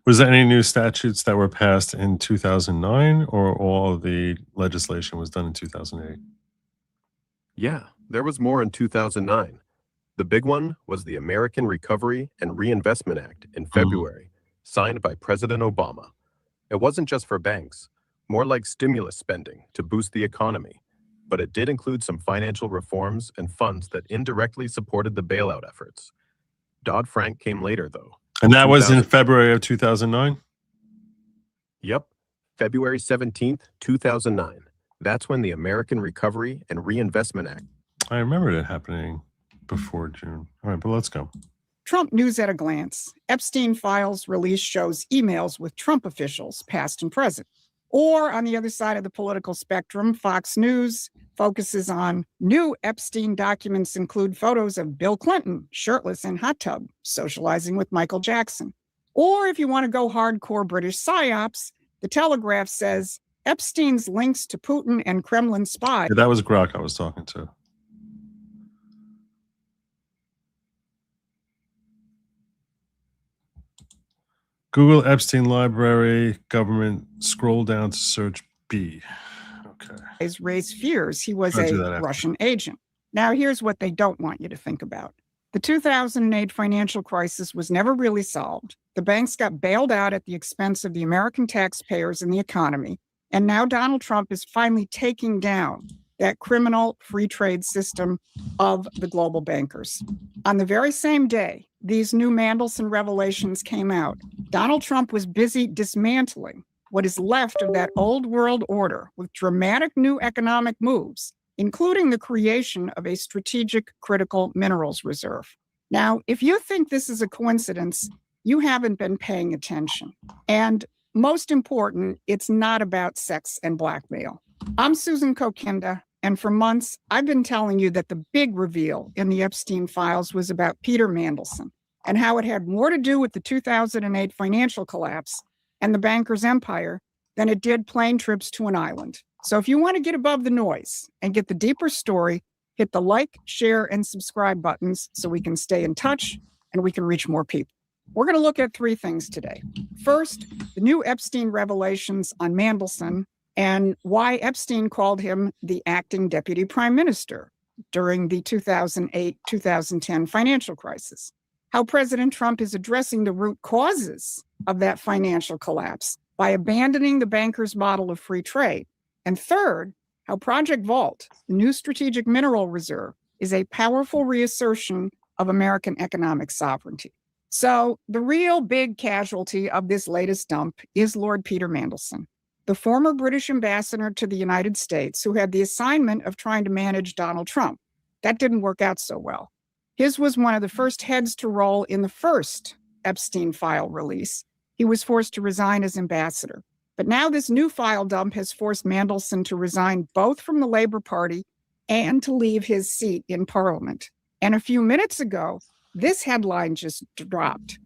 Was there any new statutes that were passed in 2009, or all of the legislation was done in 2008? Yeah, there was more in 2009. The big one was the American Recovery and Reinvestment Act in February, signed by President Obama. It wasn't just for banks, more like stimulus spending to boost the economy, but it did include some financial reforms and funds that indirectly supported the bailout efforts. Dodd-Frank came later, though. And that was in February of 2009? Yep, February 17th, 2009. That's when the American Recovery and Reinvestment Act. I remember it happening before June. All right, but let's go. Trump news at a glance. Epstein files release shows emails with Trump officials, past and present. Or on the other side of the political spectrum, Fox News focuses on new Epstein documents include photos of Bill Clinton, shirtless in hot tub, socializing with Michael Jackson. Or if you want to go hardcore British psyops, The Telegraph says Epstein's links to Putin and Kremlin spies. Yeah, that was Grok I was talking to. Google Epstein Library, government, scroll down to search B. Okay. Raised fears he was a Russian agent. Now, here's what they don't want you to think about. The 2008 financial crisis was never really solved. The banks got bailed out at the expense of the American taxpayers and the economy. And now Donald Trump is finally taking down that criminal free trade system of the global bankers. On the very same day these new Mandelson revelations came out, Donald Trump was busy dismantling what is left of that old world order with dramatic new economic moves, including the creation of a strategic critical minerals reserve. Now, if you think this is a coincidence, you haven't been paying attention. And most important, it's not about sex and blackmail. I'm Susan Kokinda, and for months, I've been telling you that the big reveal in the Epstein files was about Peter Mandelson and how it had more to do with the 2008 financial collapse and the banker's empire than it did plane trips to an island. So if you want to get above the noise and get the deeper story, hit the like, share, and subscribe buttons so we can stay in touch and we can reach more people. We're going to look at three things today. First, the new Epstein revelations on Mandelson and why Epstein called him the acting deputy prime minister during the 2008-2010 financial crisis. How President Trump is addressing the root causes of that financial collapse by abandoning the bankers' model of free trade. And third, how Project Vault, the new strategic mineral reserve, is a powerful reassertion of American economic sovereignty. So the real big casualty of this latest dump is Lord Peter Mandelson, the former British ambassador to the United States who had the assignment of trying to manage Donald Trump. That didn't work out so well. His was one of the first heads to roll in the first Epstein file release. He was forced to resign as ambassador. But now this new file dump has forced Mandelson to resign both from the Labour Party and to leave his seat in Parliament. And a few minutes ago, this headline just dropped: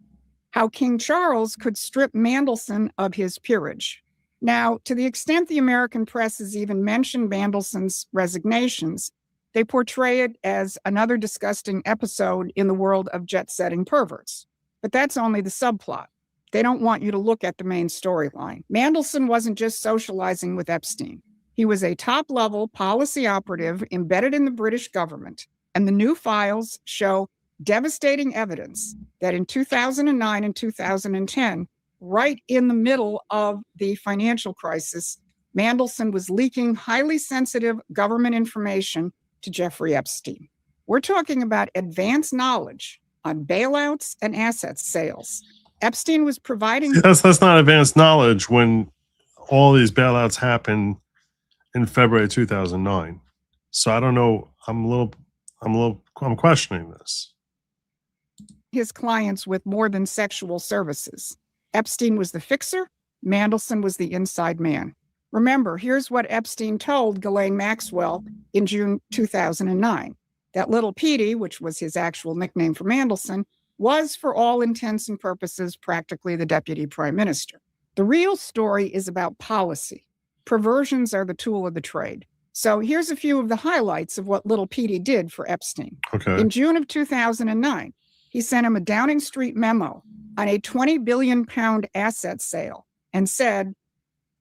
how King Charles could strip Mandelson of his peerage. Now, to the extent the American press has even mentioned Mandelson's resignations, they portray it as another disgusting episode in the world of jet-setting perverts. But that's only the subplot. They don't want you to look at the main storyline. Mandelson wasn't just socializing with Epstein. He was a top-level policy operative embedded in the British government. And the new files show devastating evidence that in 2009 and 2010, right in the middle of the financial crisis, Mandelson was leaking highly sensitive government information to Jeffrey Epstein. We're talking about advanced knowledge on bailouts and asset sales. Epstein was providing... That's not advanced knowledge when all these bailouts happened in February 2009. So I don't know. I'm questioning this. His clients with more than sexual services. Epstein was the fixer. Mandelson was the inside man. Remember, here's what Epstein told Ghislaine Maxwell in June 2009. That little Petey, which was his actual nickname for Mandelson, was, for all intents and purposes, practically the deputy prime minister. The real story is about policy. Perversions are the tool of the trade. So here's a few of the highlights of what little Petey did for Epstein. Okay. In June of 2009, he sent him a Downing Street memo on a 20 billion pound asset sale and said,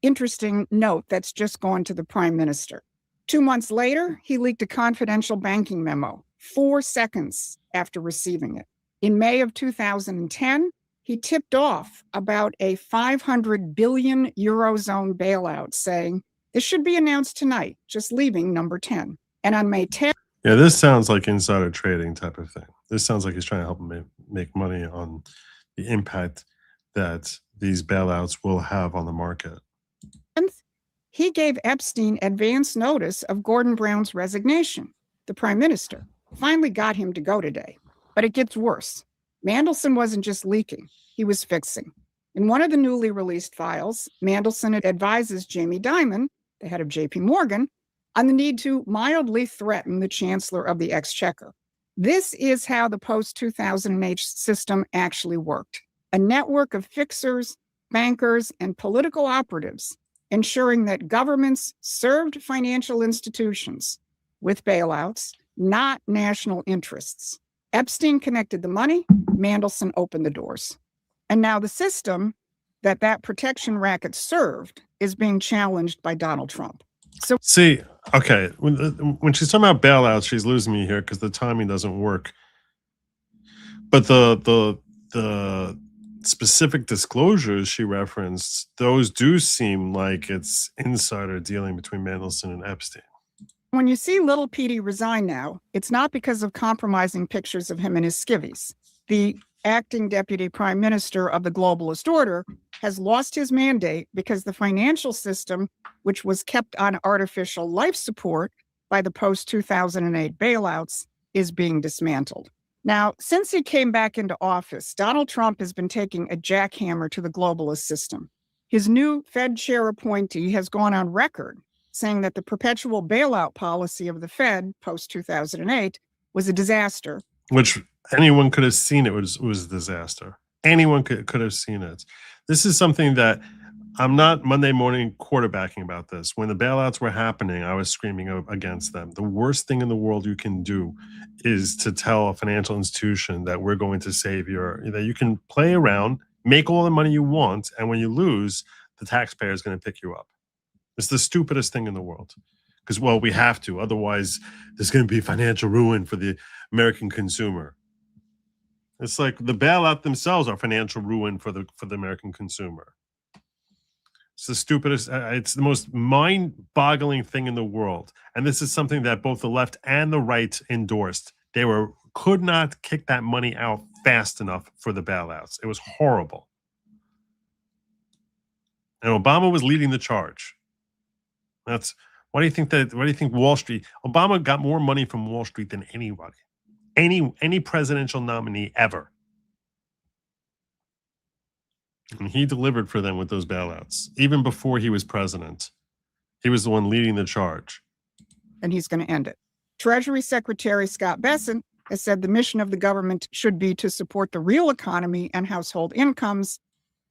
interesting note, that's just gone to the prime minister. 2 months later, he leaked a confidential banking memo 4 seconds after receiving it. In May of 2010, he tipped off about a 500 billion Eurozone bailout, saying, this should be announced tonight, just leaving number 10. And on May 10th... Yeah, this sounds like insider trading type of thing. This sounds like he's trying to help him make money on the impact that these bailouts will have on the market. He gave Epstein advance notice of Gordon Brown's resignation. The prime minister finally got him to go today. But it gets worse. Mandelson wasn't just leaking, he was fixing. In one of the newly released files, Mandelson advises Jamie Dimon, the head of JP Morgan, on the need to mildly threaten the chancellor of the exchequer. This is how the post-2008 system actually worked. A network of fixers, bankers, and political operatives, ensuring that governments served financial institutions with bailouts, not national interests. Epstein connected the money, Mandelson opened the doors. And now the system that protection racket served is being challenged by Donald Trump. So see, okay, when she's talking about bailouts, she's losing me here because the timing doesn't work. But the specific disclosures she referenced, those do seem like it's insider dealing between Mandelson and Epstein. When you see little Petey resign now, it's not because of compromising pictures of him and his skivvies. The acting deputy prime minister of the globalist order has lost his mandate because the financial system, which was kept on artificial life support by the post-2008 bailouts, is being dismantled. Now, since he came back into office, Donald Trump has been taking a jackhammer to the globalist system. His new Fed chair appointee has gone on record saying that the perpetual bailout policy of the Fed post-2008 was a disaster. Which anyone could have seen it was a disaster. Anyone could have seen it. This is something that I'm not Monday morning quarterbacking about this. When the bailouts were happening, I was screaming against them. The worst thing in the world you can do is to tell a financial institution that we're going to save that you can play around, make all the money you want, and when you lose, the taxpayer is going to pick you up. It's the stupidest thing in the world. Because, well, we have to. Otherwise, there's going to be financial ruin for the American consumer. It's like the bailout themselves are financial ruin for the American consumer. It's the stupidest. It's the most mind-boggling thing in the world. And this is something that both the left and the right endorsed. They could not kick that money out fast enough for the bailouts. It was horrible. And Obama was leading the charge. Why do you think Wall Street? Obama got more money from Wall Street than anybody, any presidential nominee ever. And he delivered for them with those bailouts. Even before he was president, he was the one leading the charge. And he's going to end it. Treasury Secretary Scott Bessent has said the mission of the government should be to support the real economy and household incomes,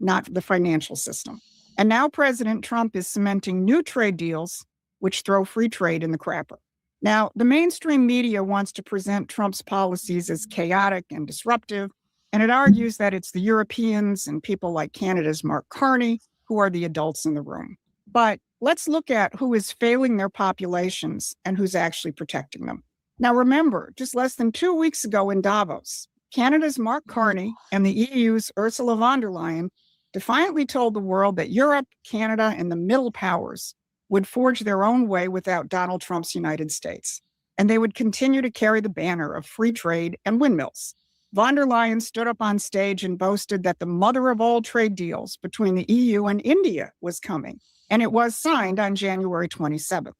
not the financial system. And now President Trump is cementing new trade deals, which throw free trade in the crapper. Now, the mainstream media wants to present Trump's policies as chaotic and disruptive, and it argues that it's the Europeans and people like Canada's Mark Carney who are the adults in the room. But let's look at who is failing their populations and who's actually protecting them. Now, remember, just less than 2 weeks ago in Davos, Canada's Mark Carney and the EU's Ursula von der Leyen defiantly told the world that Europe, Canada, and the middle powers would forge their own way without Donald Trump's United States, and they would continue to carry the banner of free trade and windmills. Von der Leyen stood up on stage and boasted that the mother of all trade deals between the EU and India was coming, and it was signed on January 27th.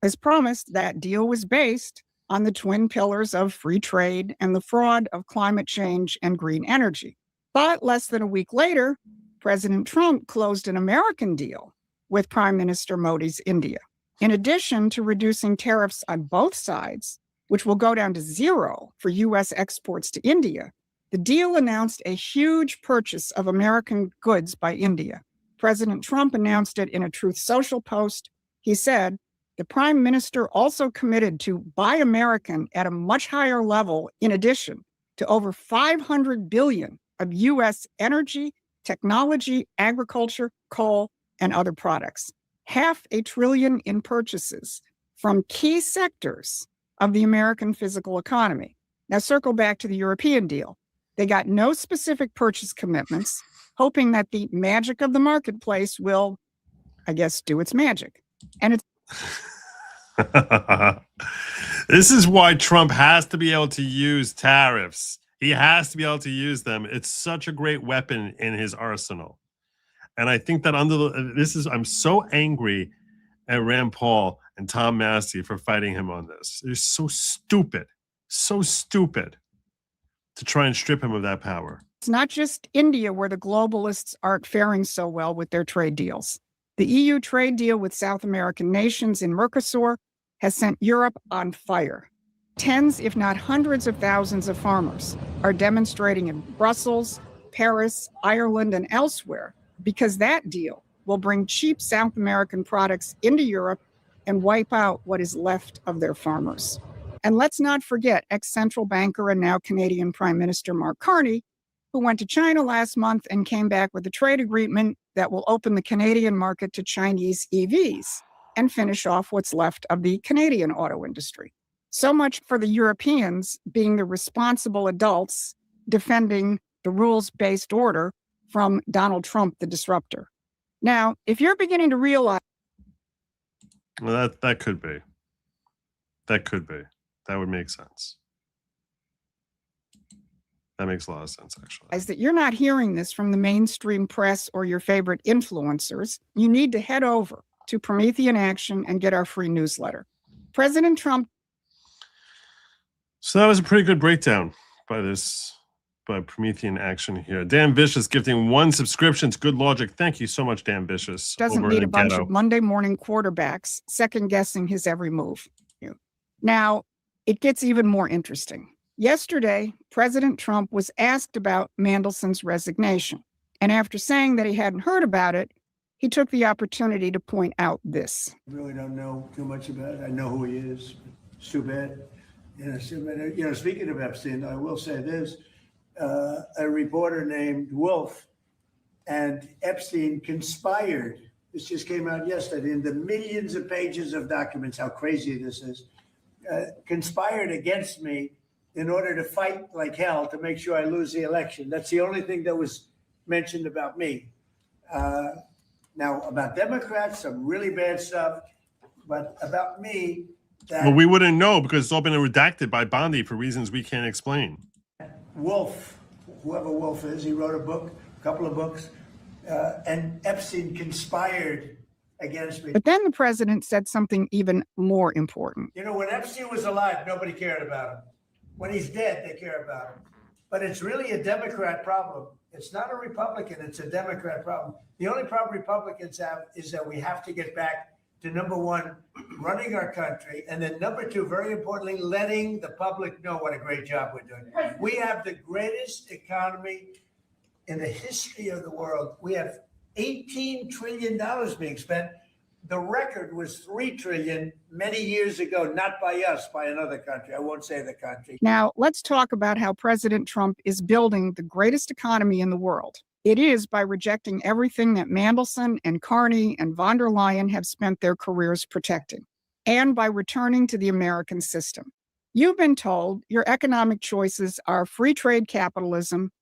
As promised, that deal was based on the twin pillars of free trade and the fraud of climate change and green energy. But less than a week later, President Trump closed an American deal with Prime Minister Modi's India. In addition to reducing tariffs on both sides, which will go down to zero for U.S. exports to India, the deal announced a huge purchase of American goods by India. President Trump announced it in a Truth Social post. He said, the Prime Minister also committed to buy American at a much higher level, in addition to over $500 billion of U.S. energy, technology, agriculture, coal, and other products. $500 billion in purchases from key sectors of the American physical economy. Now, circle back to the European deal. They got no specific purchase commitments, hoping that the magic of the marketplace will, I guess, do its magic. And it's This is why Trump has to be able to use tariffs. He has to be able to use them. It's such a great weapon in his arsenal. And I think that I'm so angry at Rand Paul and Tom Massey for fighting him on this. They're so stupid to try and strip him of that power. It's not just India where the globalists aren't faring so well with their trade deals. The EU trade deal with South American nations in Mercosur has sent Europe on fire. Tens, if not hundreds of thousands of farmers are demonstrating in Brussels, Paris, Ireland, and elsewhere because that deal will bring cheap South American products into Europe and wipe out what is left of their farmers. And let's not forget ex-central banker and now Canadian Prime Minister Mark Carney, who went to China last month and came back with a trade agreement that will open the Canadian market to Chinese EVs and finish off what's left of the Canadian auto industry. So much for the Europeans being the responsible adults defending the rules-based order from Donald Trump, the disruptor. Now, if you're beginning to realize— Well, that could be. That could be. That would make sense. That makes a lot of sense, actually. that you're not hearing this from the mainstream press or your favorite influencers, you need to head over to Promethean Action and get our free newsletter. President Trump— So that was a pretty good breakdown by Promethean Action here. Dan Vicious gifting 1 subscription to Good Lawgic. Thank you so much, Dan Vicious. doesn't need a bunch of Monday morning quarterbacks second-guessing his every move. Now, it gets even more interesting. Yesterday, President Trump was asked about Mandelson's resignation. And after saying that he hadn't heard about it, he took the opportunity to point out this. I really don't know too much about it. I know who he is. It's too bad. Speaking of Epstein, I will say this. A reporter named Wolf and Epstein conspired. This just came out yesterday in the millions of pages of documents, how crazy this is. Conspired against me in order to fight like hell to make sure I lose the election. That's the only thing that was mentioned about me. Now, about Democrats, some really bad stuff, but about me, well, we wouldn't know because it's all been redacted by Bondi for reasons we can't explain. Wolf, whoever Wolf is, he wrote a book, a couple of books, and Epstein conspired against me. But then the president said something even more important. When Epstein was alive, nobody cared about him. When he's dead, they care about him. But it's really a Democrat problem. It's not a Republican, it's a Democrat problem. The only problem Republicans have is that we have to get back to, number one, running our country, and then number two, very importantly, letting the public know what a great job we're doing. We have the greatest economy in the history of the world. We have $18 trillion being spent. The record was $3 trillion many years ago, not by us, by another country. I won't say the country. Now, let's talk about how President Trump is building the greatest economy in the world. It is by rejecting everything that Mandelson and Carney and von der Leyen have spent their careers protecting, and by returning to the American system. You've been told your economic choices are free trade capitalism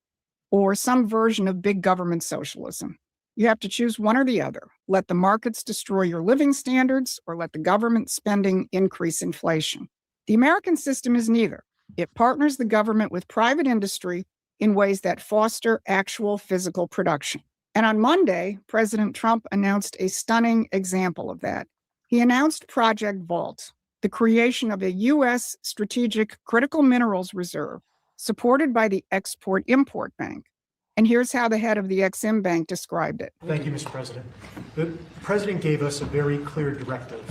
or some version of big government socialism. You have to choose one or the other. Let the markets destroy your living standards or let the government spending increase inflation. The American system is neither. It partners the government with private industry in ways that foster actual physical production. And on Monday, President Trump announced a stunning example of that. He announced Project Vault, the creation of a U.S. strategic critical minerals reserve supported by the Export-Import Bank. And here's how the head of the Exim Bank described it. Thank you, Mr. President. The president gave us a very clear directive.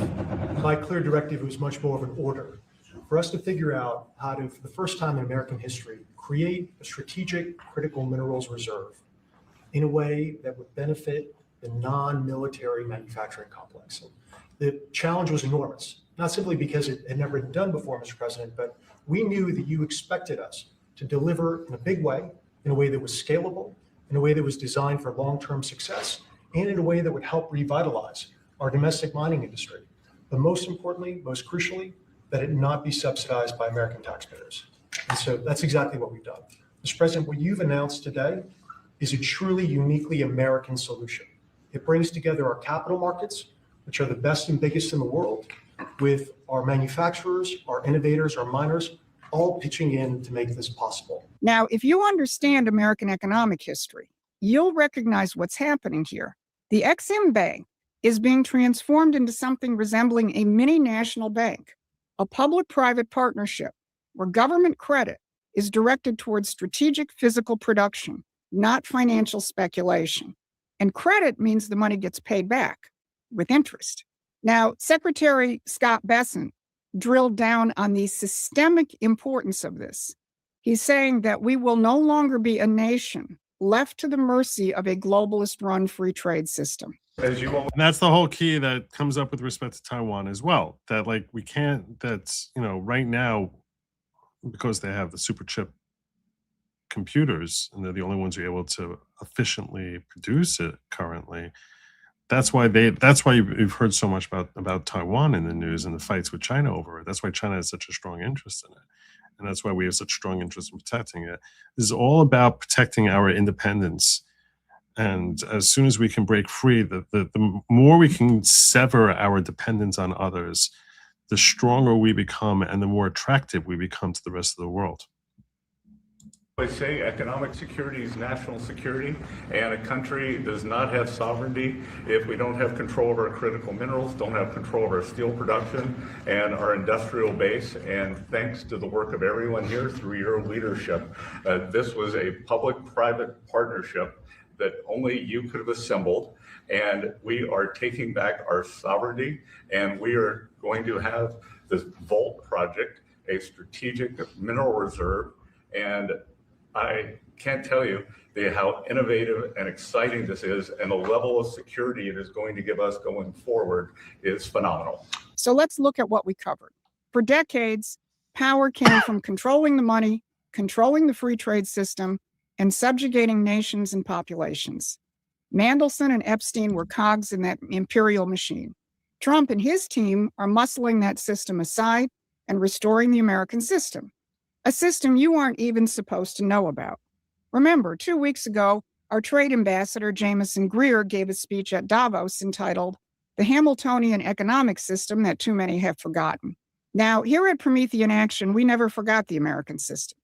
By clear directive, it was much more of an order for us to figure out how to, for the first time in American history, create a strategic critical minerals reserve in a way that would benefit the non-military manufacturing complex. The challenge was enormous, not simply because it had never been done before, Mr. President, but we knew that you expected us to deliver in a big way, in a way that was scalable, in a way that was designed for long-term success, and in a way that would help revitalize our domestic mining industry. But most importantly, most crucially, that it not be subsidized by American taxpayers. And so that's exactly what we've done. Mr. President, what you've announced today is a truly uniquely American solution. It brings together our capital markets, which are the best and biggest in the world, with our manufacturers, our innovators, our miners, all pitching in to make this possible. Now, if you understand American economic history, you'll recognize what's happening here. The Exim Bank is being transformed into something resembling a mini national bank, a public-private partnership where government credit is directed towards strategic physical production, not financial speculation. And credit means the money gets paid back with interest. Now, Secretary Scott Bessent drilled down on the systemic importance of this. He's saying that we will no longer be a nation left to the mercy of a globalist-run free trade system. And that's the whole key that comes up with respect to Taiwan as well. That we can't, that's, right now, because they have the super chip computers and they're the only ones who are able to efficiently produce it currently. That's why you've heard so much about Taiwan in the news and the fights with China over it. That's why China has such a strong interest in it. And that's why we have such strong interest in protecting it. This is all about protecting our independence. And as soon as we can break free, the more we can sever our dependence on others, the stronger we become and the more attractive we become to the rest of the world. I say economic security is national security, and a country does not have sovereignty if we don't have control of our critical minerals, don't have control of our steel production and our industrial base. And thanks to the work of everyone here through your leadership, this was a public-private partnership that only you could have assembled, and we are taking back our sovereignty, and we are going to have this Vault project, a strategic mineral reserve, and I can't tell you how innovative and exciting this is, and the level of security it is going to give us going forward is phenomenal. So let's look at what we covered. For decades, power came from controlling the money, controlling the free trade system, and subjugating nations and populations. Mandelson and Epstein were cogs in that imperial machine. Trump and his team are muscling that system aside and restoring the American system, a system you aren't even supposed to know about. Remember, 2 weeks ago, our trade ambassador, Jameson Greer, gave a speech at Davos entitled, "The Hamiltonian Economic System That Too Many Have Forgotten." Now, here at Promethean Action, we never forgot the American system.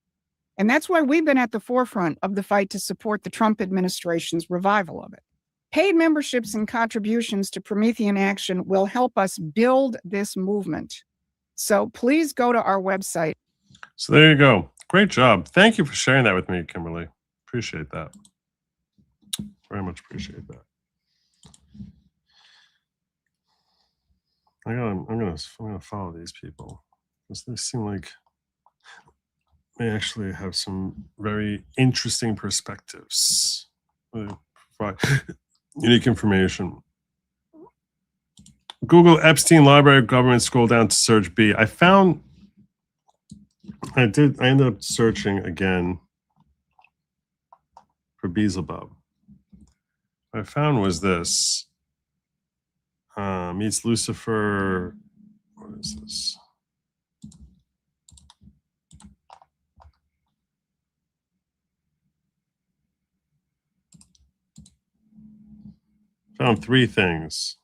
And that's why we've been at the forefront of the fight to support the Trump administration's revival of it. Paid memberships and contributions to Promethean Action will help us build this movement. So please go to our website. So there you go. Great job. Thank you for sharing that with me, Kimberly. Appreciate that. Very much appreciate that. I'm gonna follow these people because they seem like they actually have some very interesting perspectives. They provide unique information. Google Epstein Library of Government, scroll down to search B. I ended up searching again for Beelzebub. What I found was this. Meets Lucifer. What is this? Found 3 things.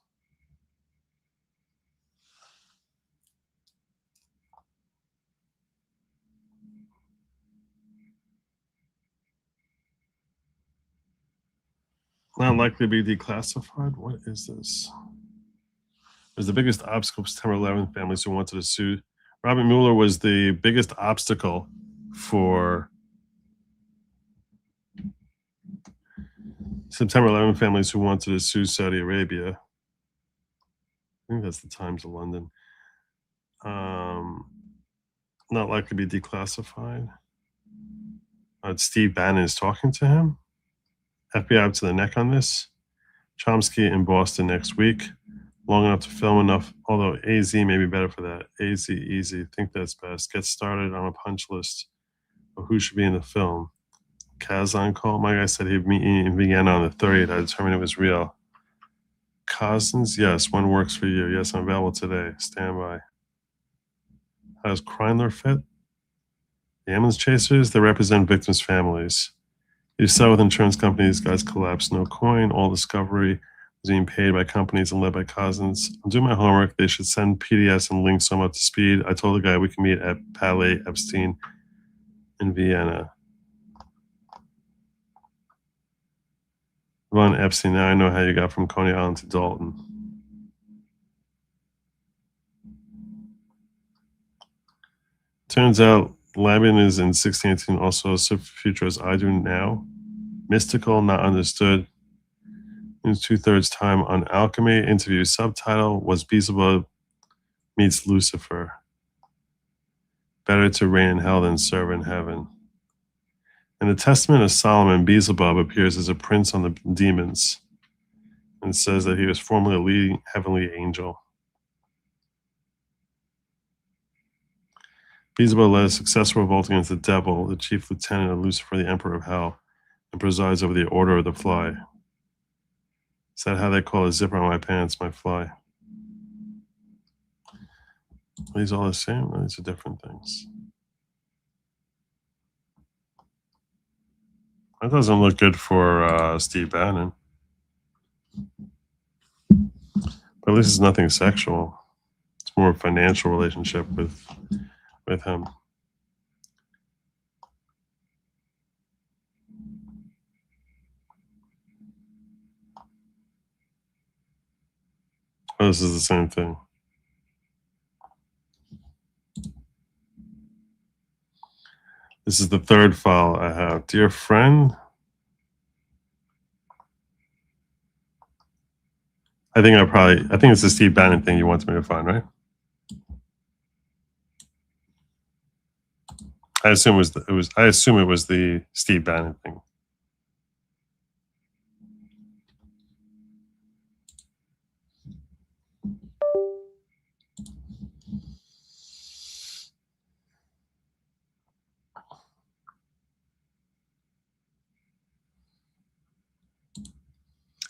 Not likely to be declassified. What is this? Was the biggest obstacle September 11th families who wanted to sue. Robert Mueller was the biggest obstacle for September 11th families who wanted to sue Saudi Arabia. I think that's the Times of London. Not likely to be declassified. Steve Bannon is talking to him. FBI up to the neck on this. Chomsky in Boston next week. Long enough to film enough, although AZ may be better for that. AZ, easy, think that's best. Get started on a punch list of who should be in the film. Kaz on call. My guy said he'd meet in Vienna on the 30th. I determined it was real. Cousins, yes. When works for you? Yes, I'm available today. Stand by. How does Kreindler fit? The ambulance chasers, they represent victims' families. You sell with insurance companies, guys collapse, no coin, all discovery is being paid by companies and led by Cousins. I'm doing my homework. They should send PDFs and links so I'm up to speed. I told the guy we can meet at Palais Epstein in Vienna. Von Epstein, now I know how you got from Coney Island to Dalton. Turns out Laban is in 1618 also so future as I do now. Mystical, not understood. In 2/3 time on alchemy. Interview subtitle was Beelzebub meets Lucifer. Better to reign in hell than serve in heaven. In the Testament of Solomon, Beelzebub appears as a prince on the demons and says that he was formerly a leading heavenly angel. Beelzebub led a successful revolt against the devil, the chief lieutenant of Lucifer, the emperor of hell, and presides over the order of the fly. Is that how they call a zipper on my pants, my fly? Are these all the same? These are different things. That doesn't look good for Steve Bannon. But at least it's nothing sexual. It's more a financial relationship with him. Oh, this is the same thing. This is the third file I have. Dear friend. I think it's the Steve Bannon thing you want me to find, right? I assume it was the Steve Bannon thing.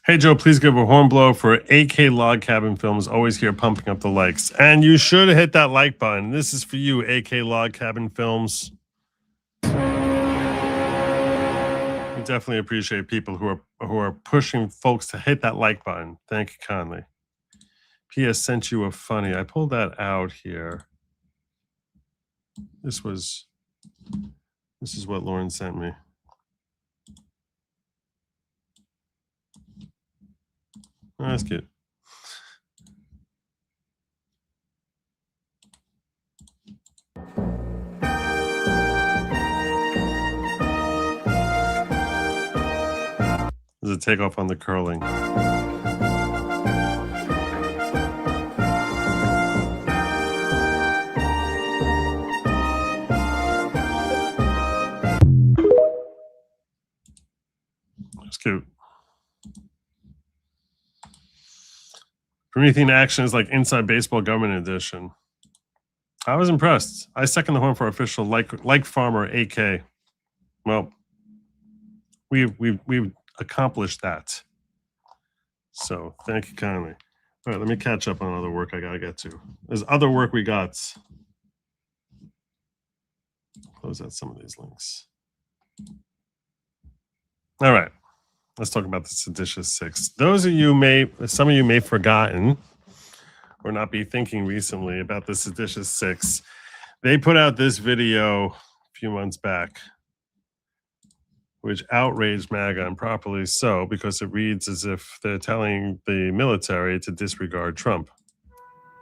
Hey, Joe, please give a horn blow for AK Log Cabin Films. Always here pumping up the likes. And you should hit that like button. This is for you, AK Log Cabin Films. We definitely appreciate people who are pushing folks to hit that like button. Thank you kindly. P.S. sent you a funny. I pulled that out here. This is what Lauren sent me. Oh, that's cute. There's a takeoff on the curling. That's cute. Promethean action is like Inside Baseball Government Edition. I was impressed. I second the horn for official like Farmer AK. Well, we've accomplished that. So thank you kindly. All right, let me catch up on other work I gotta get to. There's other work we got. Close out some of these links. All right. Let's talk about the Seditious Six. Some of you may have forgotten or not be thinking recently about the Seditious Six. They put out this video a few months back, which outraged MAGA, and properly so, because it reads as if they're telling the military to disregard Trump.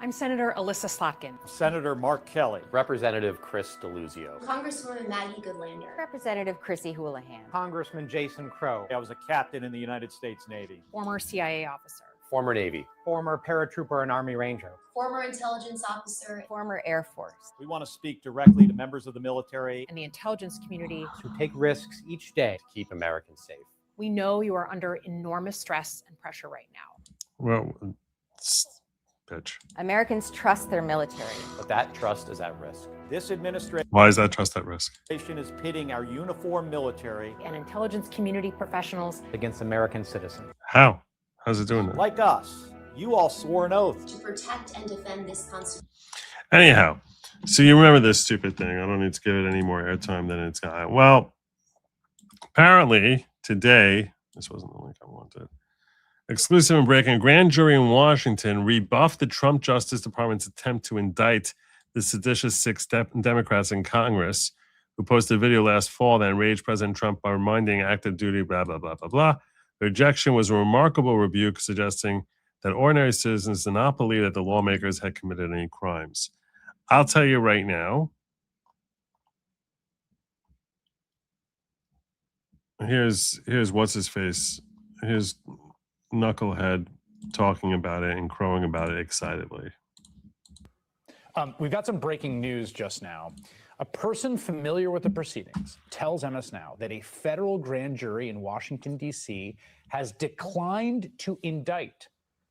I'm Senator Alyssa Slotkin. Senator Mark Kelly. Representative Chris DeLuzio. Congresswoman Maggie Goodlander. Representative Chrissy Houlihan. Congressman Jason Crow. I was a captain in the United States Navy. Former CIA officer. Former Navy. Former paratrooper and Army Ranger. Former intelligence officer. Former Air Force. We want to speak directly to members of the military And the intelligence community. who take risks each day to keep Americans safe. We know you are under enormous stress and pressure right now. Well, pitch. Americans trust their military. But that trust is at risk. This administration Why is that trust at risk? is pitting our uniformed military And intelligence community professionals. against American citizens. How? How's it doing that? Like us. You all swore an oath To protect and defend this Constitution. Anyhow, so you remember this stupid thing. I don't need to give it any more airtime than it's got. Well, apparently today, this wasn't the link I wanted. Exclusive and breaking, a grand jury in Washington rebuffed the Trump Justice Department's attempt to indict the seditious six Democrats in Congress who posted a video last fall that enraged President Trump by reminding active duty, blah, blah, blah, blah, blah. The rejection was a remarkable rebuke, suggesting that ordinary citizens did not believe that the lawmakers had committed any crimes. I'll tell you right now, here's what's his face. Here's Knucklehead talking about it and crowing about it excitedly. We've got some breaking news just now. A person familiar with the proceedings tells MS Now that a federal grand jury in Washington, D.C. has declined to indict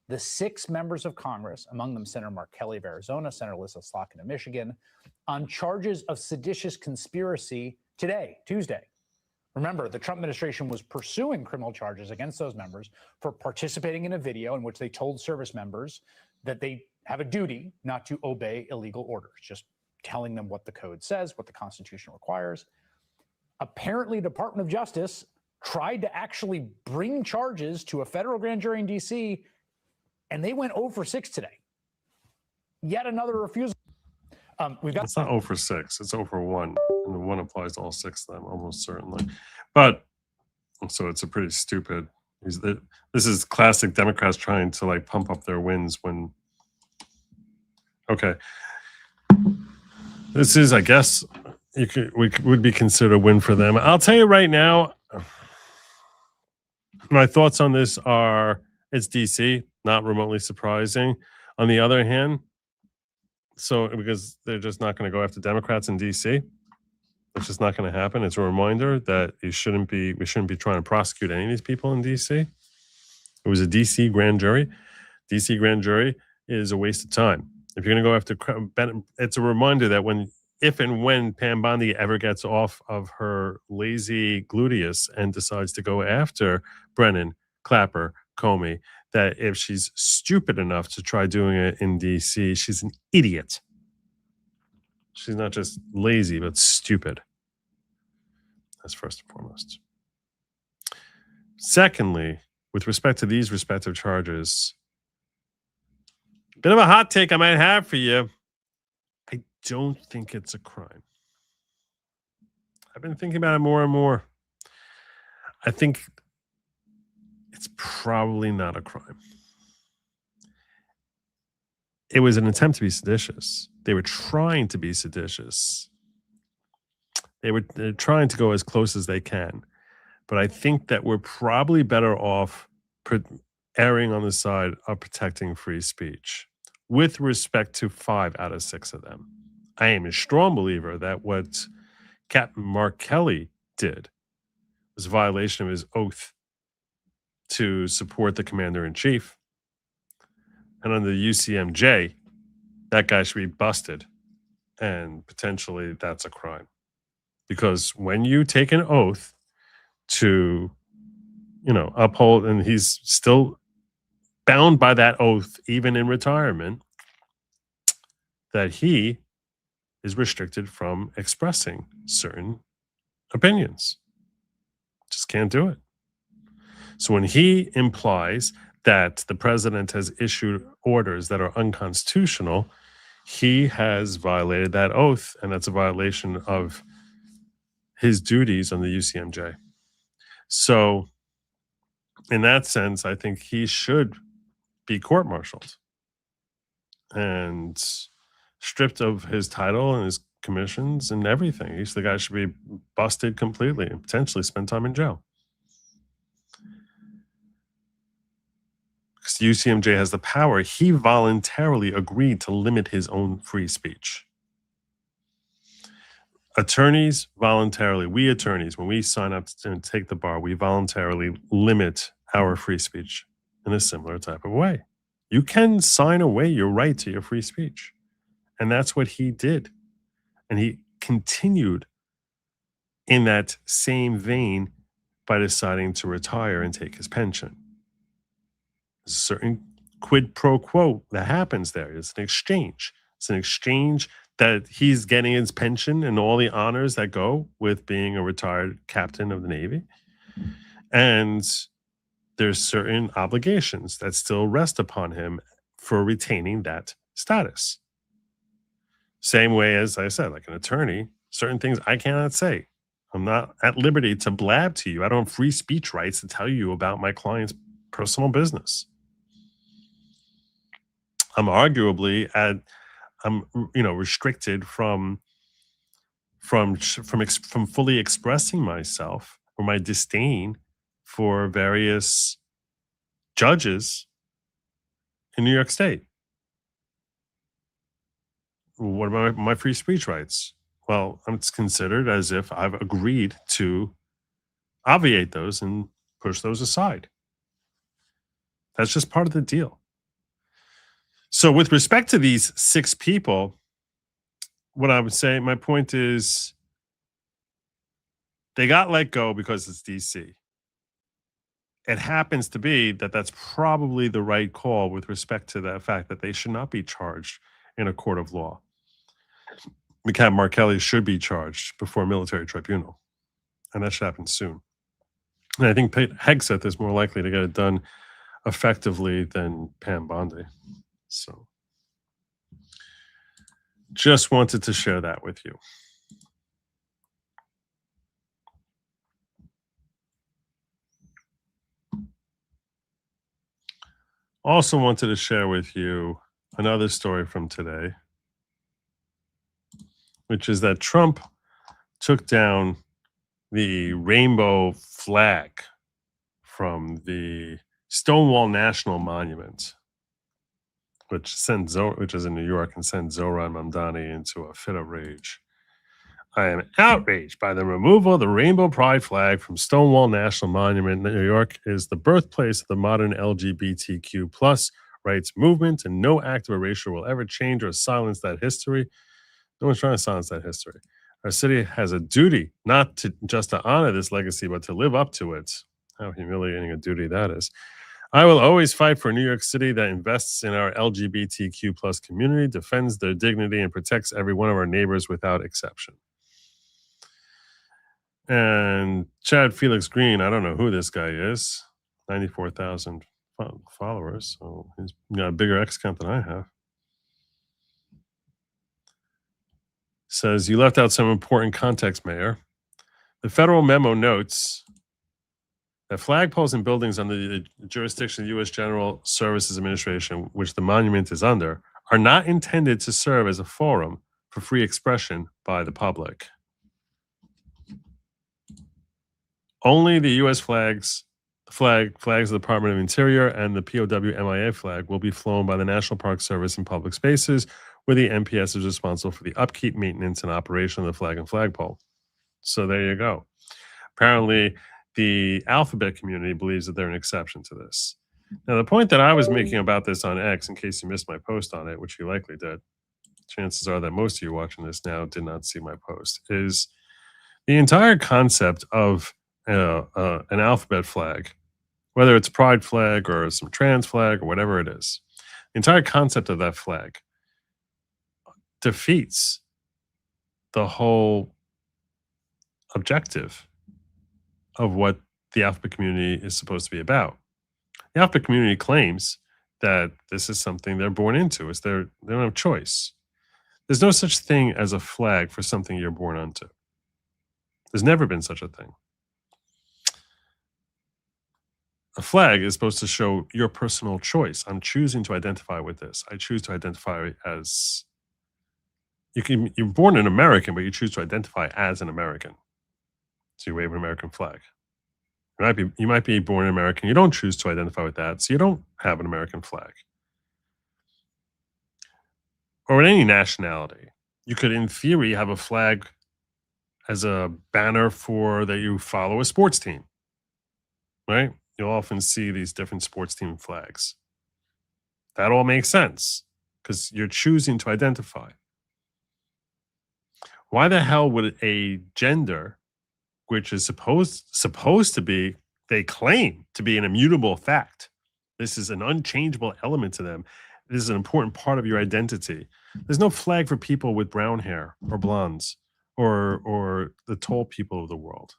the 6 members of Congress, among them Senator Mark Kelly of Arizona, Senator Alyssa Slotkin of Michigan, on charges of seditious conspiracy today, Tuesday. Remember, the Trump administration was pursuing criminal charges against those members for participating in a video in which they told service members that they have a duty not to obey illegal orders, just telling them what the code says, what the Constitution requires. Apparently, the Department of Justice tried to actually bring charges to a federal grand jury in D.C., and they went 0 for 6 today. Yet another refusal. We've got. It's not 0 for 6. It's 0 for 1. And the 1 applies to all 6 of them, almost certainly. But, so it's a pretty stupid. This is classic Democrats trying to like pump up their wins when. Okay. This is, I guess, would be considered a win for them. I'll tell you right now, my thoughts on this are it's DC, not remotely surprising. On the other hand, so because they're just not going to go after Democrats in DC, it's just not going to happen. It's a reminder that we shouldn't be trying to prosecute any of these people in DC. It was a DC grand jury. DC grand jury is a waste of time. If you're going to go after, it's a reminder that if and when Pam Bondi ever gets off of her lazy gluteus and decides to go after Brennan, Clapper, Comey, that if she's stupid enough to try doing it in DC, she's an idiot. She's not just lazy, but stupid. That's first and foremost. Secondly, with respect to these respective charges, bit of a hot take I might have for you. I don't think it's a crime. I've been thinking about it more and more. I think it's probably not a crime. It was an attempt to be seditious. They were trying to be seditious. They're trying to go as close as they can. But I think that we're probably better off erring on the side of protecting free speech with respect to 5 out of 6 of them. I am a strong believer that what Captain Mark Kelly did was a violation of his oath to support the commander-in-chief. And under the UCMJ, that guy should be busted. And potentially that's a crime. Because when you take an oath to, uphold, and he's still bound by that oath, even in retirement, that he is restricted from expressing certain opinions. Just can't do it. So when he implies that the president has issued orders that are unconstitutional, he has violated that oath, and that's a violation of his duties on the UCMJ. So in that sense, I think he should be court-martialed and stripped of his title and his commissions and everything. The guy should be busted completely and potentially spend time in jail. Because the UCMJ has the power. He voluntarily agreed to limit his own free speech. Attorneys voluntarily, we attorneys, when we sign up to take the bar, we voluntarily limit our free speech in a similar type of way. You can sign away your right to your free speech. And that's what he did. And he continued in that same vein by deciding to retire and take his pension. There's a certain quid pro quo that happens there. It's an exchange. It's an exchange that he's getting his pension and all the honors that go with being a retired captain of the Navy. And there's certain obligations that still rest upon him for retaining that status. Same way as I said, like an attorney, certain things I cannot say. I'm not at liberty to blab to you. I don't have free speech rights to tell you about my client's personal business. I'm arguably restricted from fully expressing myself or my disdain for various judges in New York State. What about my free speech rights? Well, it's considered as if I've agreed to obviate those and push those aside. That's just part of the deal. So with respect to these 6 people, what I would say, my point is they got let go because it's DC. It happens to be that that's probably the right call with respect to the fact that they should not be charged in a court of law. Captain Mark Kelly should be charged before a military tribunal, and that should happen soon. And I think Hegseth is more likely to get it done effectively than Pam Bondi. So just wanted to share that with you. Also wanted to share with you another story from today, which is that Trump took down the rainbow flag from the Stonewall National Monument, which is in New York, and sent Zohran Mamdani into a fit of rage. I am outraged by the removal of the rainbow pride flag from Stonewall National Monument. New York is the birthplace of the modern LGBTQ plus rights movement, and no act of erasure will ever change or silence that history. No one's trying to silence that history. Our city has a duty not to just to honor this legacy, but to live up to it. How humiliating a duty that is. I will always fight for a New York City that invests in our LGBTQ plus community, defends their dignity, and protects every one of our neighbors without exception. And Chad Felix Green, I don't know who this guy is, 94,000 followers, so he's got a bigger X count than I have. Says, you left out some important context, Mayor. The federal memo notes that flagpoles and buildings under the jurisdiction of the U.S. General Services Administration, which the monument is under, are not intended to serve as a forum for free expression by the public. Only the U.S. flags of the Department of Interior, and the POW-MIA flag will be flown by the National Park Service in public spaces, where the NPS is responsible for the upkeep, maintenance, and operation of the flag and flagpole. So there you go. Apparently, the alphabet community believes that they're an exception to this. Now, the point that I was making about this on X, in case you missed my post on it, which you likely did, chances are that most of you watching this now did not see my post, is the entire concept of an alphabet flag, whether it's pride flag or some trans flag or whatever it is, the entire concept of that flag defeats the whole objective of what the alphabet community is supposed to be about. The alphabet community claims that this is something they're born into. They don't have choice. There's no such thing as a flag for something you're born onto. There's never been such a thing. A flag is supposed to show your personal choice. I'm choosing to identify with this. I choose to identify as... You're born an American, but you choose to identify as an American. So you wave an American flag. You might be born American. You don't choose to identify with that, so you don't have an American flag. Or in any nationality, you could, in theory, have a flag as a banner for that you follow a sports team, right? You'll often see these different sports team flags. That all makes sense because you're choosing to identify. Why the hell would a gender, which is supposed to be, they claim to be an immutable fact, this is an unchangeable element to them, this is an important part of your identity. There's no flag for people with brown hair or blondes or the tall people of the world.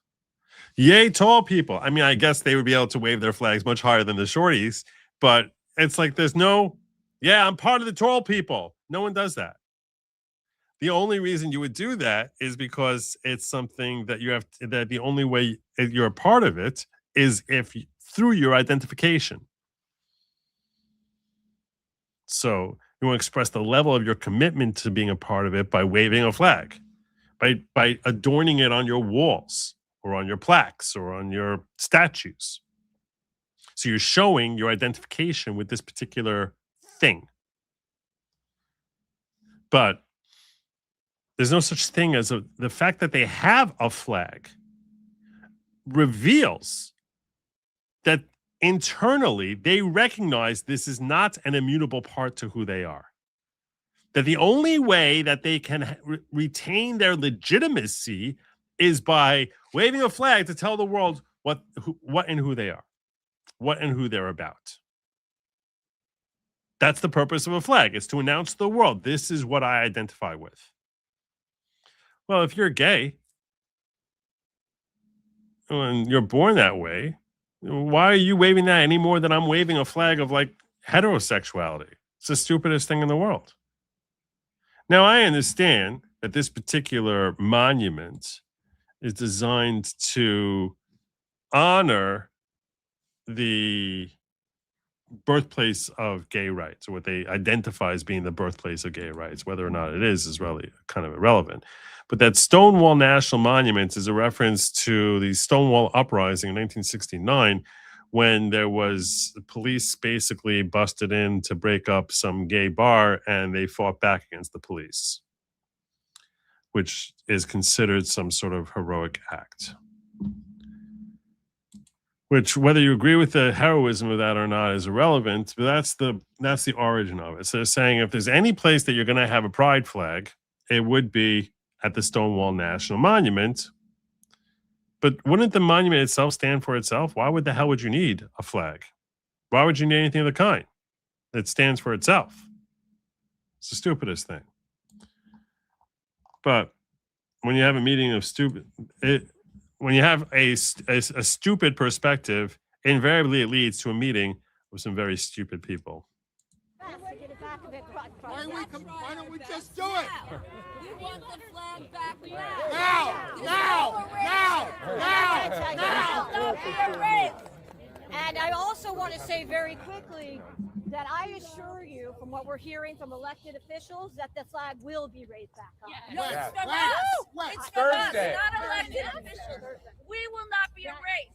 Yay, tall people. I mean, I guess they would be able to wave their flags much higher than the shorties, but it's like there's no, yeah, I'm part of the tall people. No one does that. The only reason you would do that is because it's something that you have that the only way you're a part of it is through your identification. So you want to express the level of your commitment to being a part of it by waving a flag, by adorning it on your walls or on your plaques or on your statues. So you're showing your identification with this particular thing. But there's no such thing as the fact that they have a flag reveals that internally they recognize this is not an immutable part to who they are. That the only way that they can retain their legitimacy is by waving a flag to tell the world what and who they are, what and who they're about. That's the purpose of a flag. It's to announce to the world, this is what I identify with. Well, if you're gay, and you're born that way, why are you waving that any more than I'm waving a flag of like heterosexuality? It's the stupidest thing in the world. Now, I understand that this particular monument is designed to honor the birthplace of gay rights, or what they identify as being the birthplace of gay rights. Whether or not it is really kind of irrelevant. But that Stonewall National Monument is a reference to the Stonewall Uprising in 1969, when there was the police basically busted in to break up some gay bar, and they fought back against the police, which is considered some sort of heroic act. Which, whether you agree with the heroism of that or not, is irrelevant. But that's the origin of it. So they're saying if there's any place that you're going to have a pride flag, it would be at the Stonewall National Monument. But wouldn't the monument itself stand for itself? Why would the hell would you need a flag? Why would you need anything of the kind? It stands for itself. It's the stupidest thing. But when you have a meeting of when you have a stupid perspective, invariably it leads to a meeting with some very stupid people. Why don't we just do it? You want the flag back Now! And I also want to say very quickly that I assure you, from what we're hearing from elected officials, that the flag will be raised back up. No, it's from us. It's from us, not elected officials. We will not be erased.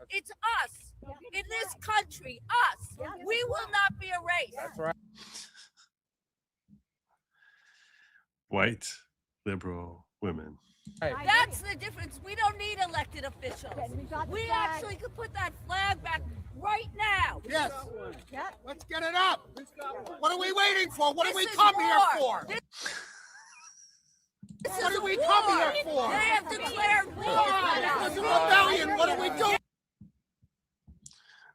It's us. In this country, us. We will not be erased. That's right. White, liberal women. That's the difference. We don't need elected officials. We actually could put that flag back right now. Yes. Let's get it up. What are we waiting for? What do we come here for? What do we come here for? They have declared war. It's a rebellion. What are we doing?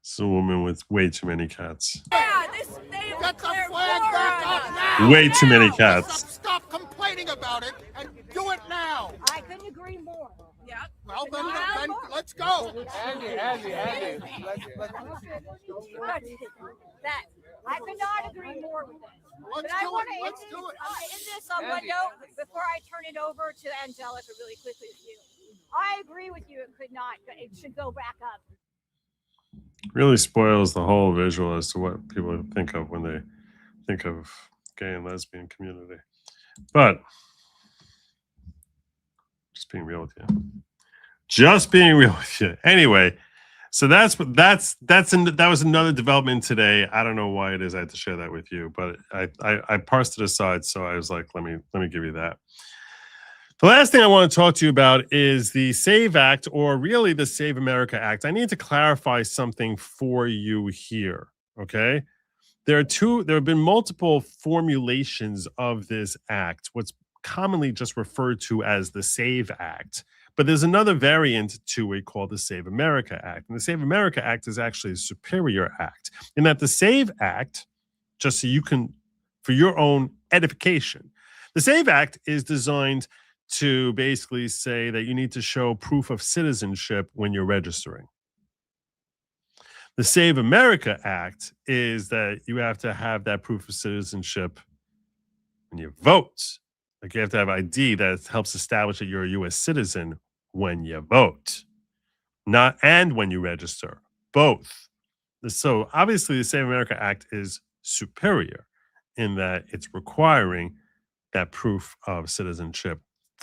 It's a woman with way too many cats. Yeah, they have declared war on us. Way too many cats. Stop complaining about it and do it now. I couldn't agree more. Yeah. Well, then let's go. Andy. That I could not agree more with this. But I want to end this on one note before I turn it over to Angelica really quickly with you. I agree with you. It should go back up. Really spoils the whole visual as to what people think of when they think of gay and lesbian community. But just being real with you. Just being real with you. Anyway, so that was another development today. I don't know why it is I had to share that with you, but I parsed it aside, so I was like, let me give you that. The last thing I want to talk to you about is the SAVE Act, or really the Save America Act. I need to clarify something for you here, okay? There have been multiple formulations of this act, what's commonly just referred to as the SAVE Act. But there's another variant to it called the Save America Act. And the Save America Act is actually a superior act, in that the SAVE Act, just so you can, for your own edification, the SAVE Act is designed to basically say that you need to show proof of citizenship when you're registering. The Save America Act is that you have to have that proof of citizenship when you vote. Like, you have to have ID that helps establish that you're a U.S. citizen when you vote, not and when you register, both. So obviously the Save America Act is superior in that it's requiring that proof of citizenship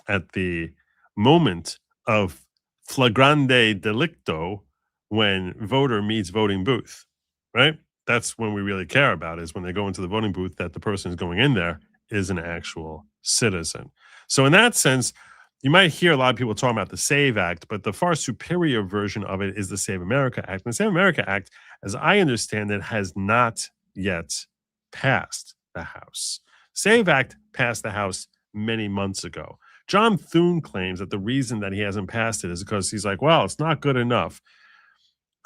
at the moment of flagrante delicto, when voter meets voting booth, right? That's when we really care about, is when they go into the voting booth, that the person who's going in there is an actual citizen. So in that sense, you might hear a lot of people talking about the SAVE Act, but the far superior version of it is the Save America Act. And the Save America Act, as I understand it, has not yet passed the House. SAVE Act passed the House many months ago. John Thune claims that the reason that he hasn't passed it is because he's like, well, it's not good enough.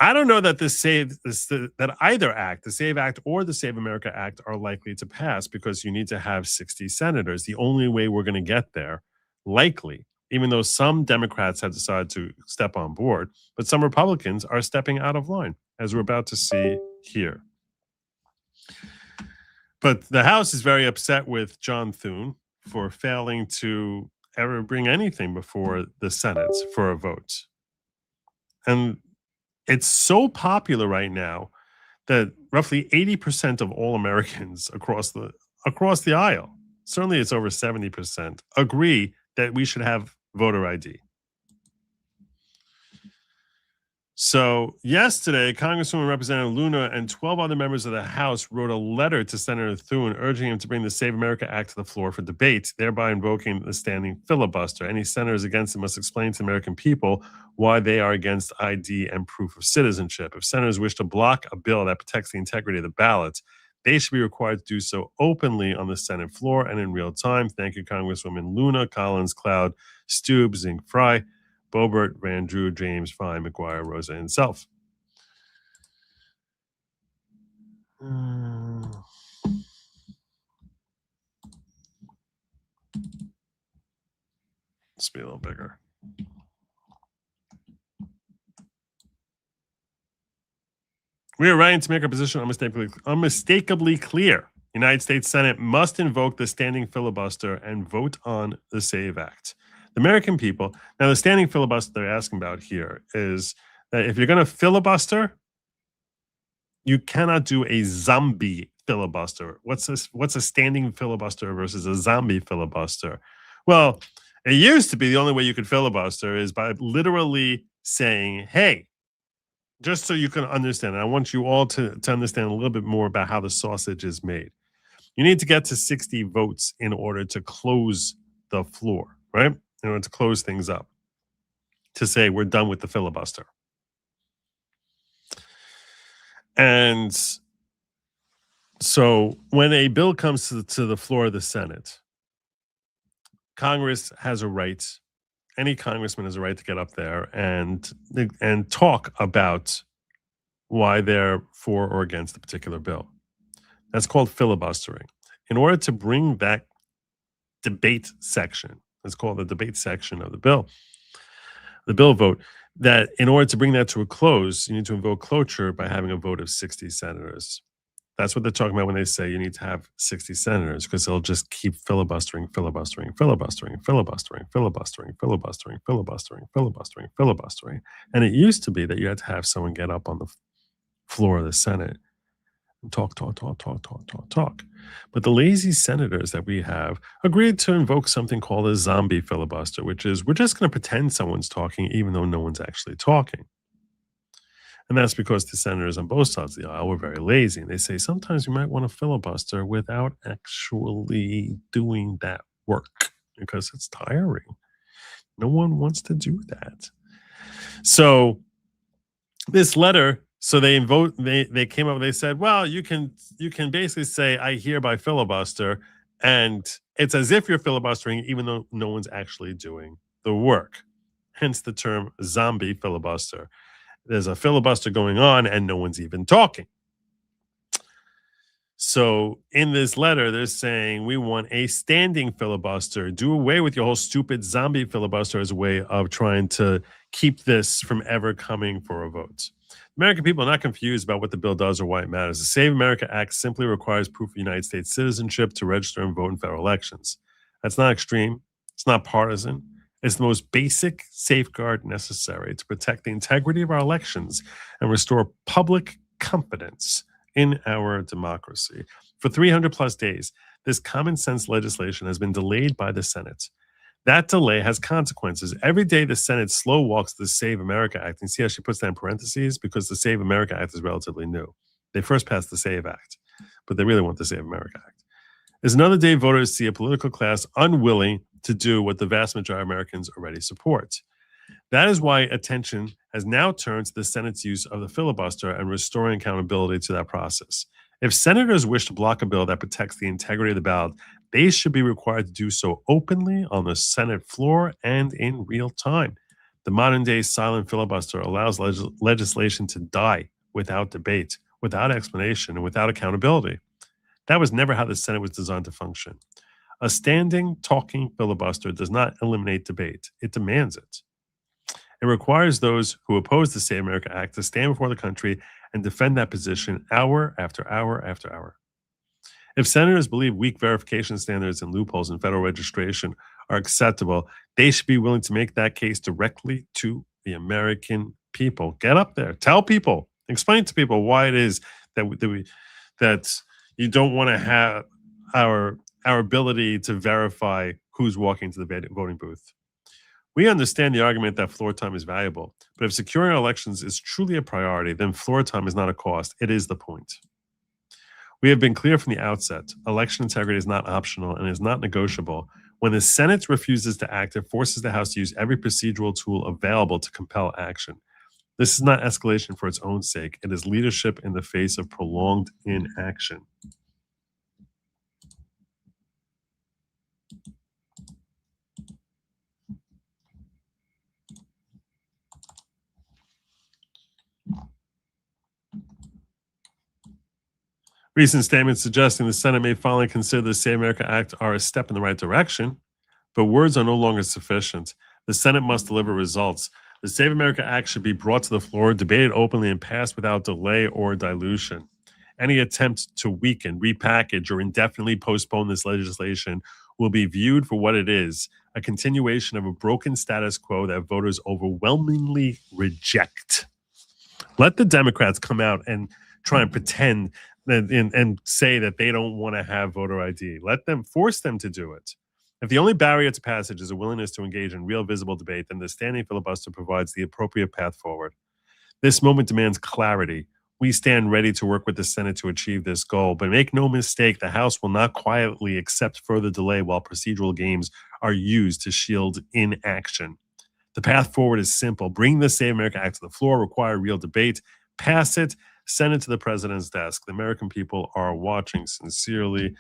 I don't know that that either act, the SAVE Act or the Save America Act, are likely to pass, because you need to have 60 senators. The only way we're going to get there, likely, even though some Democrats have decided to step on board, but some Republicans are stepping out of line, as we're about to see here. But the House is very upset with John Thune for failing to ever bring anything before the Senate for a vote. And it's so popular right now that roughly 80% of all Americans across the aisle, certainly it's over 70%, agree that we should have voter ID. So yesterday, Congresswoman Representative Luna and 12 other members of the House wrote a letter to Senator Thune urging him to bring the Save America Act to the floor for debate, thereby invoking the standing filibuster. Any senators against it must explain to the American people why they are against ID and proof of citizenship. If senators wish to block a bill that protects the integrity of the ballot, they should be required to do so openly on the Senate floor and in real time. Thank you, Congresswoman Luna, Collins, Cloud, Stube, Zink, Fry, Boebert, Van Drew, James, Fine, McGuire, Rosa, and Self. Let's be a little bigger. We are writing to make our position unmistakably clear. The United States Senate must invoke the standing filibuster and vote on the SAVE Act. The American people, now the standing filibuster they're asking about here is that if you're going to filibuster, you cannot do a zombie filibuster. What's a standing filibuster versus a zombie filibuster? Well, it used to be the only way you could filibuster is by literally saying, hey, just so you can understand, and I want you all to understand a little bit more about how the sausage is made. You need to get to 60 votes in order to close the floor, right? In order to close things up, to say we're done with the filibuster. And so when a bill comes to the floor of the Senate, Congress has a right, any congressman has a right to get up there and talk about why they're for or against a particular bill. That's called filibustering. In order to bring that debate section, let's call it the debate section of the bill vote, that in order to bring that to a close, you need to invoke cloture by having a vote of 60 senators. That's what they're talking about when they say you need to have 60 senators, because they'll just keep filibustering. And it used to be that you had to have someone get up on the floor of the Senate and talk. But the lazy senators that we have agreed to invoke something called a zombie filibuster, which is we're just going to pretend someone's talking even though no one's actually talking. And that's because the senators on both sides of the aisle were very lazy. And they say sometimes you might want to filibuster without actually doing that work because it's tiring. No one wants to do that. So this letter, so they came up, they said, well, you can basically say, I hereby filibuster, and it's as if you're filibustering even though no one's actually doing the work. Hence the term zombie filibuster. There's a filibuster going on and no one's even talking. So in this letter, they're saying we want a standing filibuster. Do away with your whole stupid zombie filibuster as a way of trying to keep this from ever coming for a vote. American people are not confused about what the bill does or why it matters. The Save America Act simply requires proof of United States citizenship to register and vote in federal elections. That's not extreme. It's not partisan. It's the most basic safeguard necessary to protect the integrity of our elections and restore public confidence in our democracy. For 300 plus days, this common sense legislation has been delayed by the Senate. That delay has consequences. Every day the Senate slow walks the Save America Act. And see how she puts that in parentheses? Because the Save America Act is relatively new. They first passed the SAVE Act, but they really want the Save America Act. There's another day voters see a political class unwilling to do what the vast majority of Americans already support. That is why attention has now turned to the Senate's use of the filibuster and restoring accountability to that process. If senators wish to block a bill that protects the integrity of the ballot, they should be required to do so openly on the Senate floor and in real time. The modern-day silent filibuster allows legislation to die without debate, without explanation, and without accountability. That was never how the Senate was designed to function. A standing, talking filibuster does not eliminate debate. It demands it. It requires those who oppose the Save America Act to stand before the country and defend that position hour after hour after hour. If senators believe weak verification standards and loopholes in federal registration are acceptable, they should be willing to make that case directly to the American people. Get up there. Tell people. Explain to people why it is that you don't want to have our ability to verify who's walking to the voting booth. We understand the argument that floor time is valuable, but if securing elections is truly a priority, then floor time is not a cost. It is the point. We have been clear from the outset, election integrity is not optional and is not negotiable. When the Senate refuses to act, it forces the House to use every procedural tool available to compel action. This is not escalation for its own sake. It is leadership in the face of prolonged inaction. Recent statements suggesting the Senate may finally consider the Save America Act are a step in the right direction, but words are no longer sufficient. The Senate must deliver results. The Save America Act should be brought to the floor, debated openly, and passed without delay or dilution. Any attempt to weaken, repackage, or indefinitely postpone this legislation will be viewed for what it is, a continuation of a broken status quo that voters overwhelmingly reject. Let the Democrats come out and try and pretend and say that they don't want to have voter ID. Let them, force them to do it. If the only barrier to passage is a willingness to engage in real visible debate, then the standing filibuster provides the appropriate path forward. This moment demands clarity. We stand ready to work with the Senate to achieve this goal, but make no mistake, the House will not quietly accept further delay while procedural games are used to shield inaction. The path forward is simple. Bring the Save America Act to the floor, require real debate, pass it, send it to the president's desk. The American people are watching. Sincerely,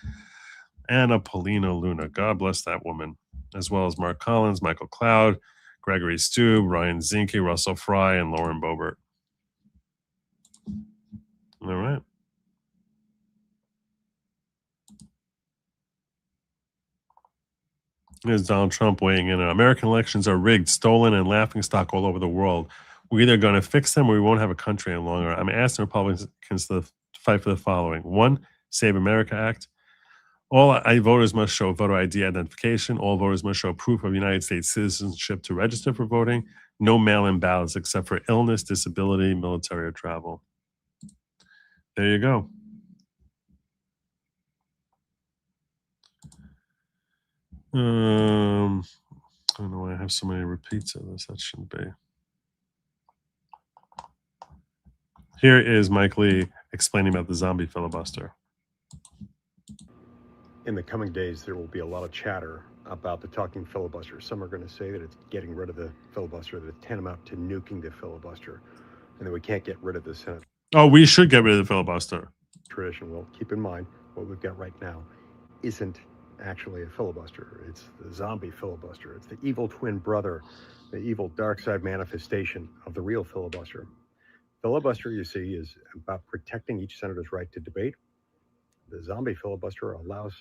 Anna Paulina Luna. God bless that woman. As well as Mark Collins, Michael Cloud, Gregory Stube, Ryan Zinke, Russell Fry, and Lauren Boebert. All right. Here's Donald Trump weighing in. American elections are rigged, stolen, and laughingstock all over the world. We're either going to fix them or we won't have a country any longer. I'm asking Republicans to fight for the following. 1, Save America Act. All voters must show voter ID identification. All voters must show proof of United States citizenship to register for voting. No mail-in ballots except for illness, disability, military, or travel. There you go. I don't know why I have so many repeats of this. That shouldn't be. Here is Mike Lee explaining about the zombie filibuster. In the coming days, there will be a lot of chatter about the talking filibuster. Some are going to say that it's getting rid of the filibuster, that it's tantamount to nuking the filibuster, and that we can't get rid of the Senate. Oh, we should get rid of the filibuster. Tradition. Well, keep in mind, what we've got right now isn't actually a filibuster. It's the zombie filibuster. It's the evil twin brother, the evil dark side manifestation of the real filibuster. Filibuster, you see, is about protecting each senator's right to debate. The zombie filibuster allows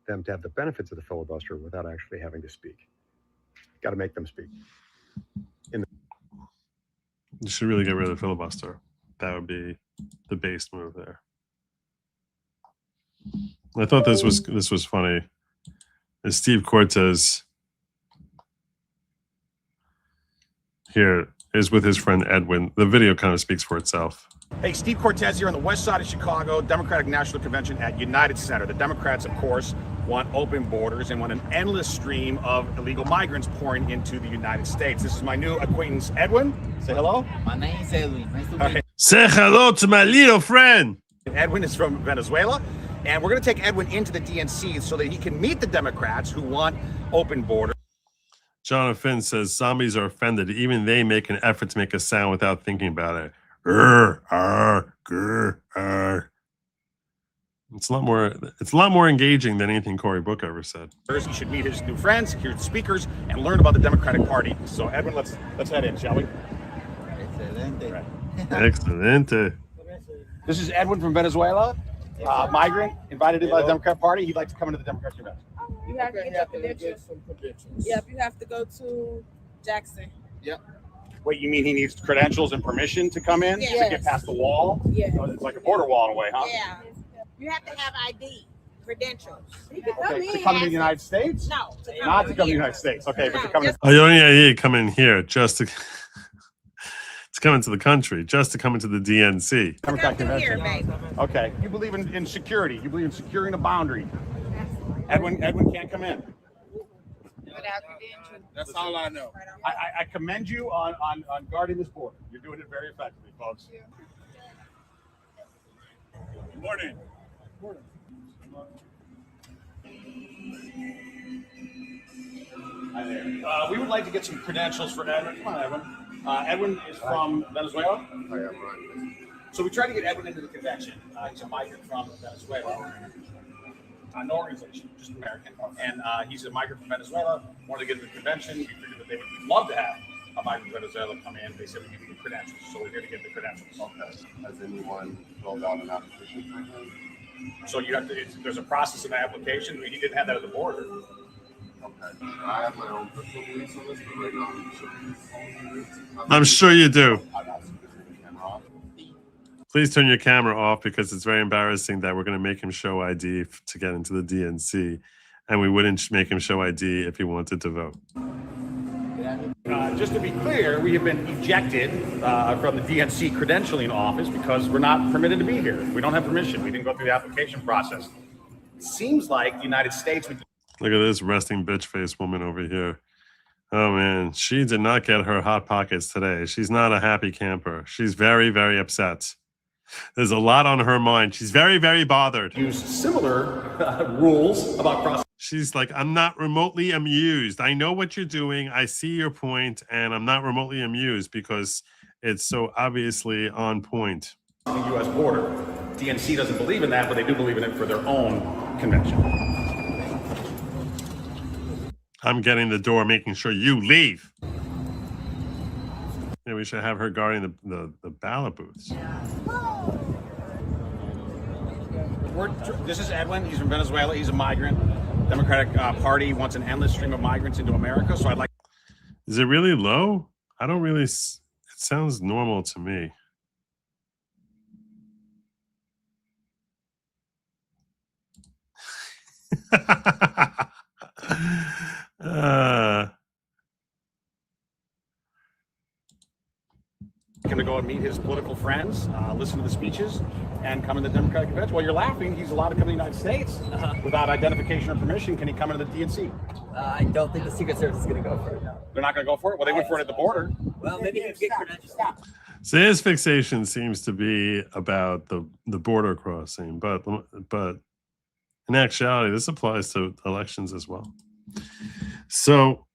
them to have the benefits of the filibuster without actually having to speak. Got to make them speak. You should really get rid of the filibuster. That would be the base move there. I thought this was funny. As Steve Cortez here is with his friend Edwin. The video kind of speaks for itself. Hey, Steve Cortez here on the west side of Chicago, Democratic National Convention at United Center. The Democrats, of course, want open borders and want an endless stream of illegal migrants pouring into the United States. This is my new acquaintance, Edwin. Say hello. My name is Edwin. Nice to meet you. Say hello to my little friend. Edwin is from Venezuela, and we're going to take Edwin into the DNC so that he can meet the Democrats who want open borders. Jonathan says zombies are offended. Even they make an effort to make a sound without thinking about it. It's a lot more engaging than anything Cory Book ever said. He should meet his new friends, hear the speakers, and learn about the Democratic Party. So, Edwin, let's head in, shall we? Excelente. Right. Excelente. This is Edwin from Venezuela, migrant, invited in by the Democrat Party. He'd like to come into the Democratic convention. You have to get your credentials. Yep, you have to go to Jackson. Yep. Wait, you mean he needs credentials and permission to come in to get past the wall? Yeah. Oh, it's like a border wall in a way, huh? Yeah. You have to have ID, credentials. Okay, to come to the United States? No. Not to come to the United States. Okay, but to come to... Oh, you don't need to come in here just to come into the country, just to come into the DNC. Democrat convention. Okay. You believe in security. You believe in securing the boundary. Edwin can't come in. That's all I know. I commend you on guarding this border. You're doing it very effectively, folks. Good morning. Hi there. We would like to get some credentials for Edwin. Come on, Edwin. Edwin is from Venezuela. I am right. So we tried to get Edwin into the convention. He's a migrant from Venezuela. No organization, just American. And he's a migrant from Venezuela. Wanted to get into the convention. We figured that they would love to have a migrant from Venezuela come in. They said we need to get credentials. So we're here to get the credentials. Okay. Has anyone filled out an application for him? So you have to, there's a process of the application. He didn't have that at the border. Okay. I have my own personal beliefs on this, but right now I'm sure you do. I've asked him to turn the camera off. Please turn your camera off because it's very embarrassing that we're going to make him show ID to get into the DNC, and we wouldn't make him show ID if he wanted to vote. Just to be clear, we have been ejected from the DNC credentialing office because we're not permitted to be here. We don't have permission. We didn't go through the application process. It seems like the United States would... Look at this resting bitch face woman over here. Oh man, she did not get her hot pockets today. She's not a happy camper. She's very, very upset. There's a lot on her mind. She's very, very bothered. Use similar rules about cross. She's like, I'm not remotely amused. I know what you're doing. I see your point, and I'm not remotely amused because it's so obviously on point. The U.S. border. DNC doesn't believe in that, but they do believe in it for their own convention. I'm getting the door, making sure you leave. Yeah, we should have her guarding the ballot booths. This is Edwin. He's from Venezuela. He's a migrant. Democratic Party wants an endless stream of migrants into America. So I'd like. Is it really low? I don't really. It sounds normal to me. Going to go and meet his political friends, listen to the speeches, and come in the Democratic convention. Well, you're laughing. He's allowed to come to the United States without identification or permission. Can he come into the DNC? I don't think the Secret Service is going to go for it. They're not going to go for it? Well, they went for it at the border. Well, maybe he can get credentials. So his fixation seems to be about the border crossing, but in actuality, this applies to elections as well. So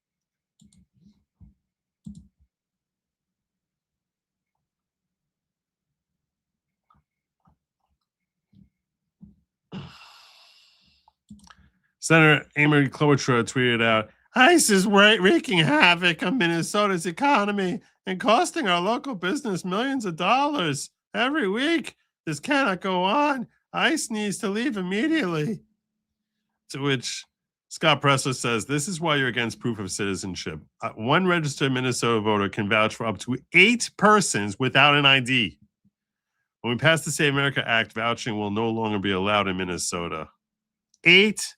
Senator Amy Klobuchar tweeted out, ICE is wreaking havoc on Minnesota's economy and costing our local business millions of dollars every week. This cannot go on. ICE needs to leave immediately. To which Scott Pressler says, this is why you're against proof of citizenship. One registered Minnesota voter can vouch for up to 8 persons without an ID. When we pass the Save America Act, vouching will no longer be allowed in Minnesota. 8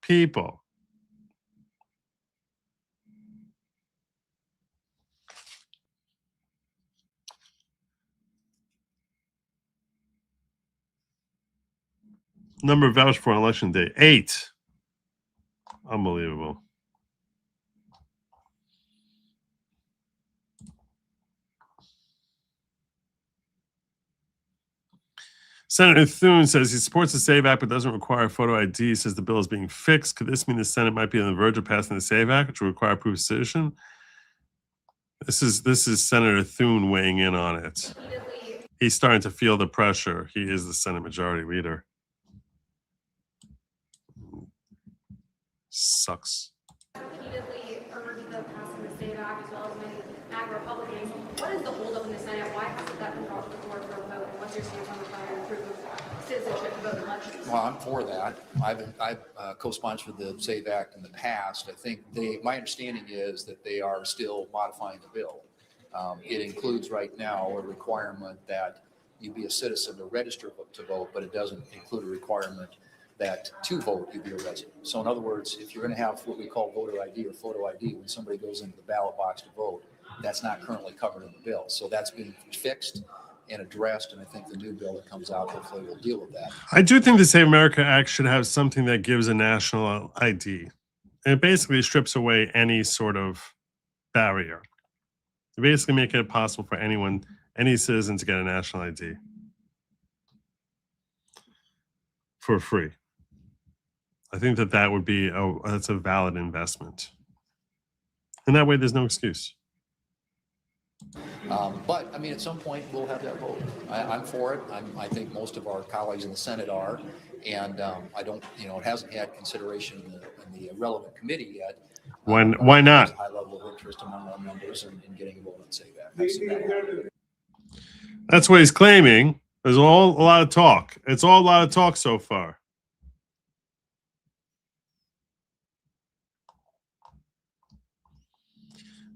people. Number vouched for on election day, 8. Unbelievable. Senator Thune says he supports the SAVE Act but doesn't require photo ID. Says the bill is being fixed. Could this mean the Senate might be on the verge of passing the SAVE Act, which will require proof of citizenship? This is Senator Thune weighing in on it. He's starting to feel the pressure. He is the Senate Majority Leader. Sucks. Repeatedly urged the passing the SAVE Act as well as many MAGA Republicans. What is the holdup in the Senate? Why hasn't that been brought to the floor for a vote? And what's your stance on requiring proof of citizenship to vote elections? Well, I'm for that. I've co-sponsored the SAVE Act in the past. I think my understanding is that they are still modifying the bill. It includes right now a requirement that you be a citizen to register to vote, but it doesn't include a requirement that to vote you be a resident. So in other words, if you're going to have what we call voter ID or photo ID when somebody goes into the ballot box to vote, that's not currently covered in the bill. So that's being fixed and addressed, and I think the new bill that comes out hopefully will deal with that. I do think the Save America Act should have something that gives a national ID. And it basically strips away any sort of barrier. To basically make it possible for anyone, any citizen to get a national ID for free. I think that would be that's a valid investment. And that way there's no excuse. But I mean, at some point we'll have that vote. I'm for it. I think most of our colleagues in the Senate are, and I don't, it hasn't had consideration in the relevant committee yet. Why not? There's a high level of interest among our members in getting a vote on SAVE Act. That's what he's claiming. There's a lot of talk. It's all a lot of talk so far.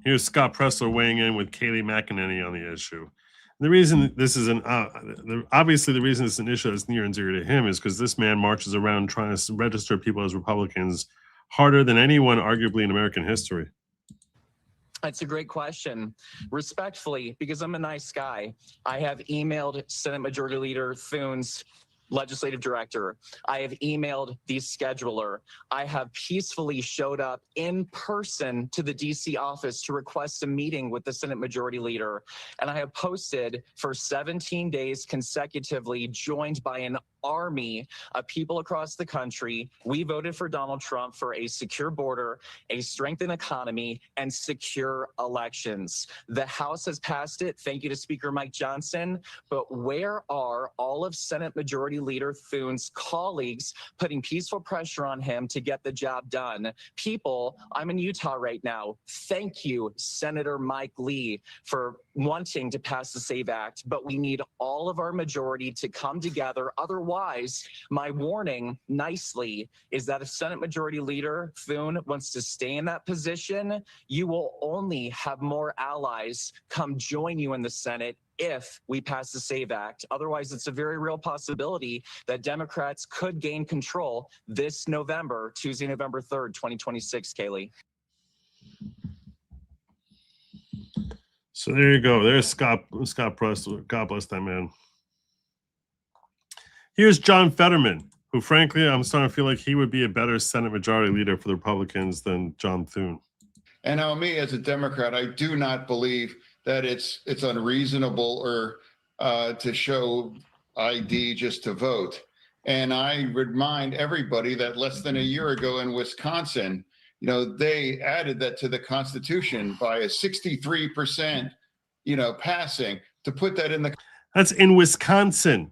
Here's Scott Pressler weighing in with Kayleigh McEnany on the issue. The reason this is obviously the reason it's an issue that's near and dear to him is because this man marches around trying to register people as Republicans harder than anyone arguably in American history. That's a great question. Respectfully, because I'm a nice guy, I have emailed Senate Majority Leader Thune's legislative director. I have emailed the scheduler. I have peacefully showed up in person to the DC office to request a meeting with the Senate Majority Leader. And I have posted for 17 days consecutively, joined by an army of people across the country. We voted for Donald Trump for a secure border, a strengthened economy, and secure elections. The House has passed it. Thank you to Speaker Mike Johnson. But where are all of Senate Majority Leader Thune's colleagues putting peaceful pressure on him to get the job done? People, I'm in Utah right now. Thank you, Senator Mike Lee, for wanting to pass the SAVE Act, but we need all of our majority to come together. Otherwise, my warning nicely is that if Senate Majority Leader Thune wants to stay in that position, you will only have more allies come join you in the Senate if we pass the SAVE Act. Otherwise, it's a very real possibility that Democrats could gain control this November, Tuesday, November 3rd, 2026, Kayleigh. So there you go. There's Scott Pressler. God bless that man. Here's John Fetterman, who frankly, I'm starting to feel like he would be a better Senate Majority Leader for the Republicans than John Thune. And now me as a Democrat, I do not believe that it's unreasonable or to show ID just to vote. And I remind everybody that less than a year ago in Wisconsin, they added that to the Constitution by a 63%, passing to put that in the. That's in Wisconsin.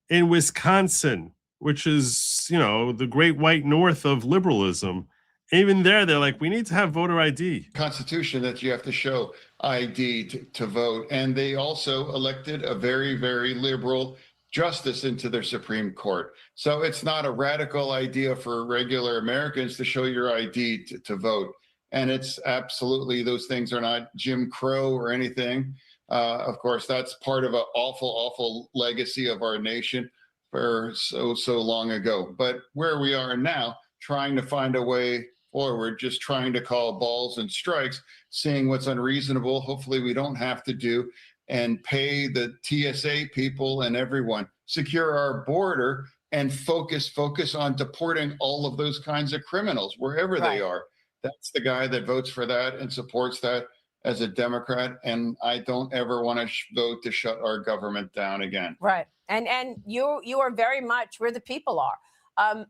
In Wisconsin, which is, the great white north of liberalism. Even there, they're like, we need to have voter ID. Constitution that you have to show ID to vote. And they also elected a very, very liberal justice into their Supreme Court. So it's not a radical idea for regular Americans to show your ID to vote. And it's absolutely, those things are not Jim Crow or anything. Of course, that's part of an awful, awful legacy of our nation for so long ago. But where we are now, trying to find a way forward, just trying to call balls and strikes, seeing what's unreasonable, hopefully we don't have to do, and pay the TSA people and everyone, secure our border, and focus on deporting all of those kinds of criminals, wherever they are. That's the guy that votes for that and supports that as a Democrat, and I don't ever want to vote to shut our government down again. Right. And you are very much where the people are.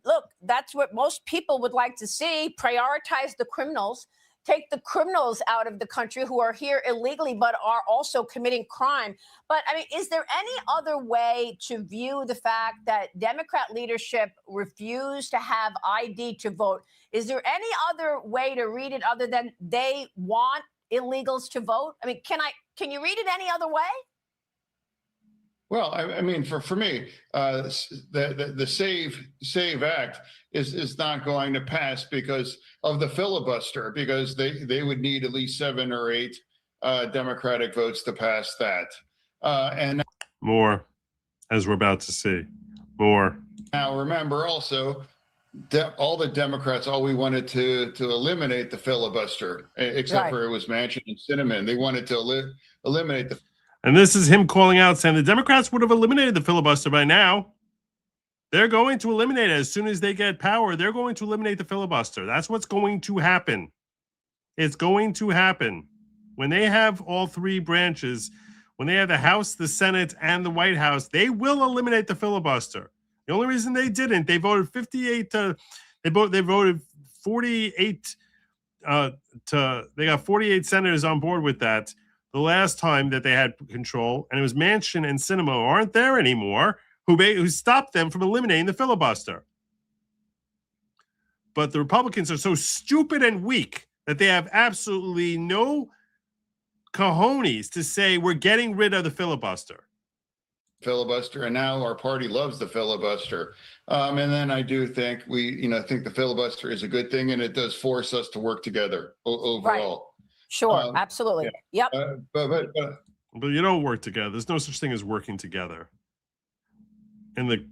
Look, that's what most people would like to see. Prioritize the criminals. Take the criminals out of the country who are here illegally, but are also committing crime. But I mean, is there any other way to view the fact that Democrat leadership refused to have ID to vote? Is there any other way to read it other than they want illegals to vote? I mean, can you read it any other way? Well, I mean, for me, the Save Act is not going to pass because of the filibuster, because they would need at least 7 or 8 Democratic votes to pass that. And More, as we're about to see. More. now remember also, all the Democrats, all we wanted to eliminate the filibuster, except for it was Manchin and Sinema. They wanted to eliminate the. And this is him calling out, saying the Democrats would have eliminated the filibuster by now. They're going to eliminate it as soon as they get power. They're going to eliminate the filibuster. That's what's going to happen. It's going to happen. When they have all 3 branches, when they have the House, the Senate, and the White House, they will eliminate the filibuster. The only reason they didn't, they voted 58 to, they voted 48 they got 48 senators on board with that the last time that they had control, and it was Manchin and Sinema who aren't there anymore who stopped them from eliminating the filibuster. But the Republicans are so stupid and weak that they have absolutely no cojones to say we're getting rid of the filibuster. And now our party loves the filibuster. And then I do think think the filibuster is a good thing, and it does force us to work together overall. Right. Sure, absolutely. Yeah. Yep. But you don't work together. There's no such thing as working together in the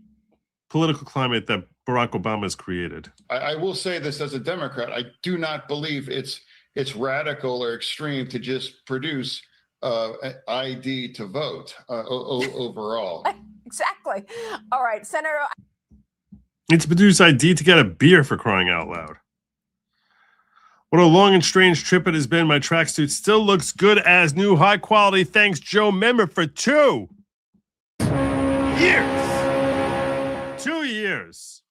political climate that Barack Obama has created. I will say this as a Democrat, I do not believe it's radical or extreme to just produce ID to vote overall. Exactly. All right, Senator. Need to produce ID to get a beer, for crying out loud. What a long and strange trip it has been. My tracksuit still looks good as new, high quality. Thanks, Joe Member, for 2 years. 2 years.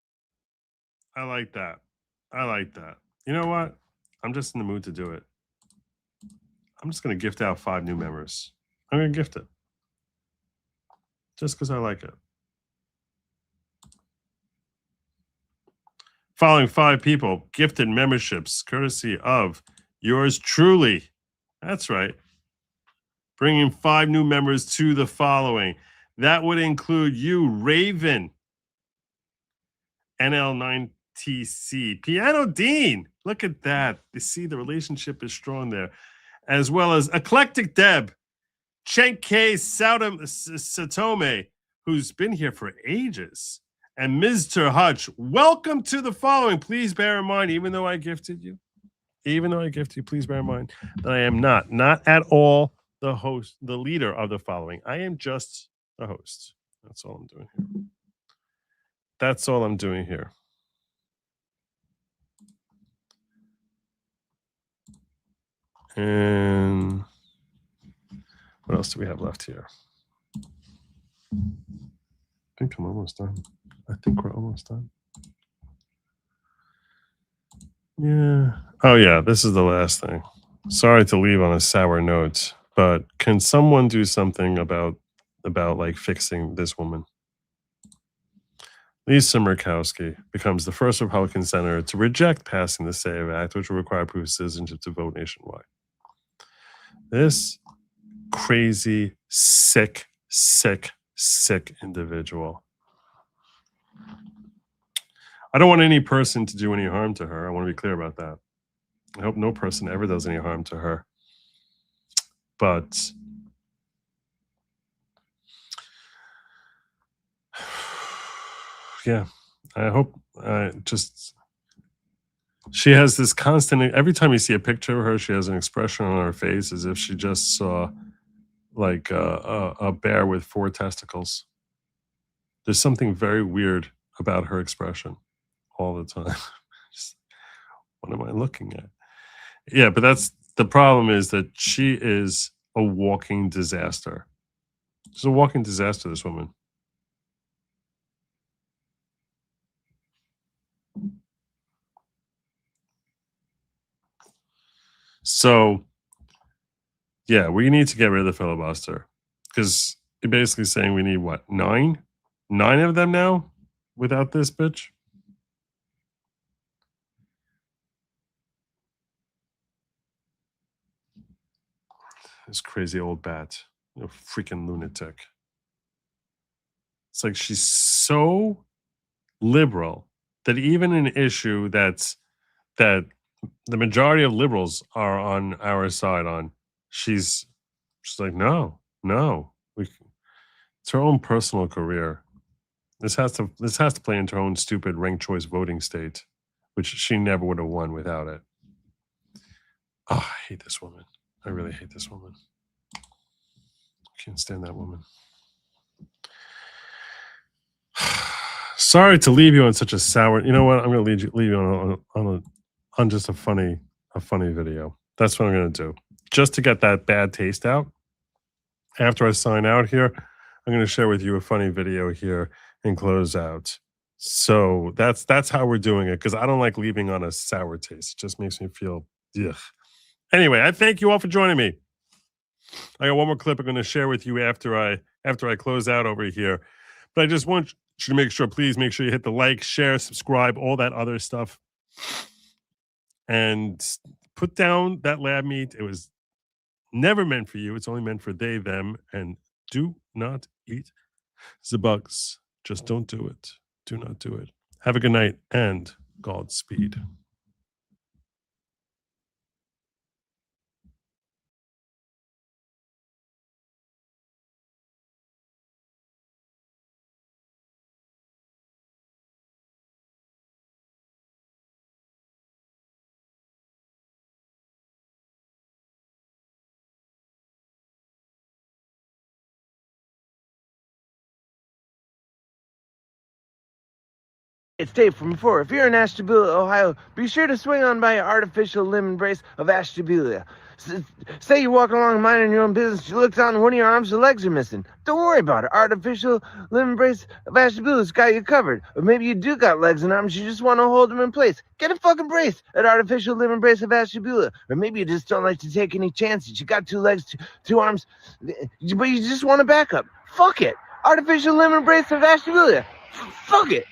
I like that. I like that. You know what? I'm just in the mood to do it. I'm just going to gift out 5 new members. I'm going to gift it. Just because I like it. Following 5 people gifted memberships courtesy of yours truly. That's right. Bringing 5 new members to the following. That would include you, Raven, NL9TC, Piano Dean. Look at that. You see the relationship is strong there. As well as Eclectic Deb, Chenke Satome, who's been here for ages, and Mr. Hutch. Welcome to the following. Please bear in mind, even though I gifted you, please bear in mind that I am not at all the host, the leader of the following. I am just a host. That's all I'm doing here. That's all I'm doing here. And what else do we have left here? I think I'm almost done. I think we're almost done. Yeah. Oh, yeah. This is the last thing. Sorry to leave on a sour note, but can someone do something about like fixing this woman? Lisa Murkowski becomes the first Republican senator to reject passing the SAVE Act, which will require proof of citizenship to vote nationwide. This crazy, sick individual. I don't want any person to do any harm to her. I want to be clear about that. I hope no person ever does any harm to her. But yeah, I hope she has this constant, every time you see a picture of her, she has an expression on her face as if she just saw like a bear with 4 testicles. There's something very weird about her expression all the time. What am I looking at? Yeah, but that's the problem, is that she is a walking disaster. She's a walking disaster, this woman. So, yeah, we need to get rid of the filibuster, because you're basically saying we need what, 9 of them now without this bitch? This crazy old bat, you freaking lunatic. It's like she's so liberal that even an issue that the majority of liberals are on our side on, she's like, no, it's her own personal career. This has to play into her own stupid ranked choice voting state, which she never would have won without it. Oh, I hate this woman. I really hate this woman. Can't stand that woman. Sorry to leave you on such a sour. You know what? I'm going to leave you on just a funny video. That's what I'm going to do, just to get that bad taste out. After I sign out here, I'm going to share with you a funny video here and close out. So that's how we're doing it, because I don't like leaving on a sour taste. It just makes me feel ugh. Anyway, I thank you all for joining me. I got one more clip I'm going to share with you after I close out over here. But I just want you to make sure, please make sure you hit the like, share, subscribe, all that other stuff. And put down that lab meat. It was never meant for you. It's only meant for they, them. And do not eat the bugs. Just don't do it. Do not do it. Have a good night and Godspeed. It's Dave from before. If you're in Ashtabula, Ohio, be sure to swing on by an artificial limb embrace of Ashtabula. Say you're walking along minding your own business, you look down and one of your arms or legs are missing. Don't worry about it. Artificial limb embrace of Ashtabula's got you covered. Or maybe you do got legs and arms, you just want to hold them in place. Get a fucking brace at Artificial Limb Embrace of Ashtabula. Or maybe you just don't like to take any chances. You got two legs, two arms, but you just want a backup. Fuck it. Artificial Limb Embrace of Ashtabula. Fuck it.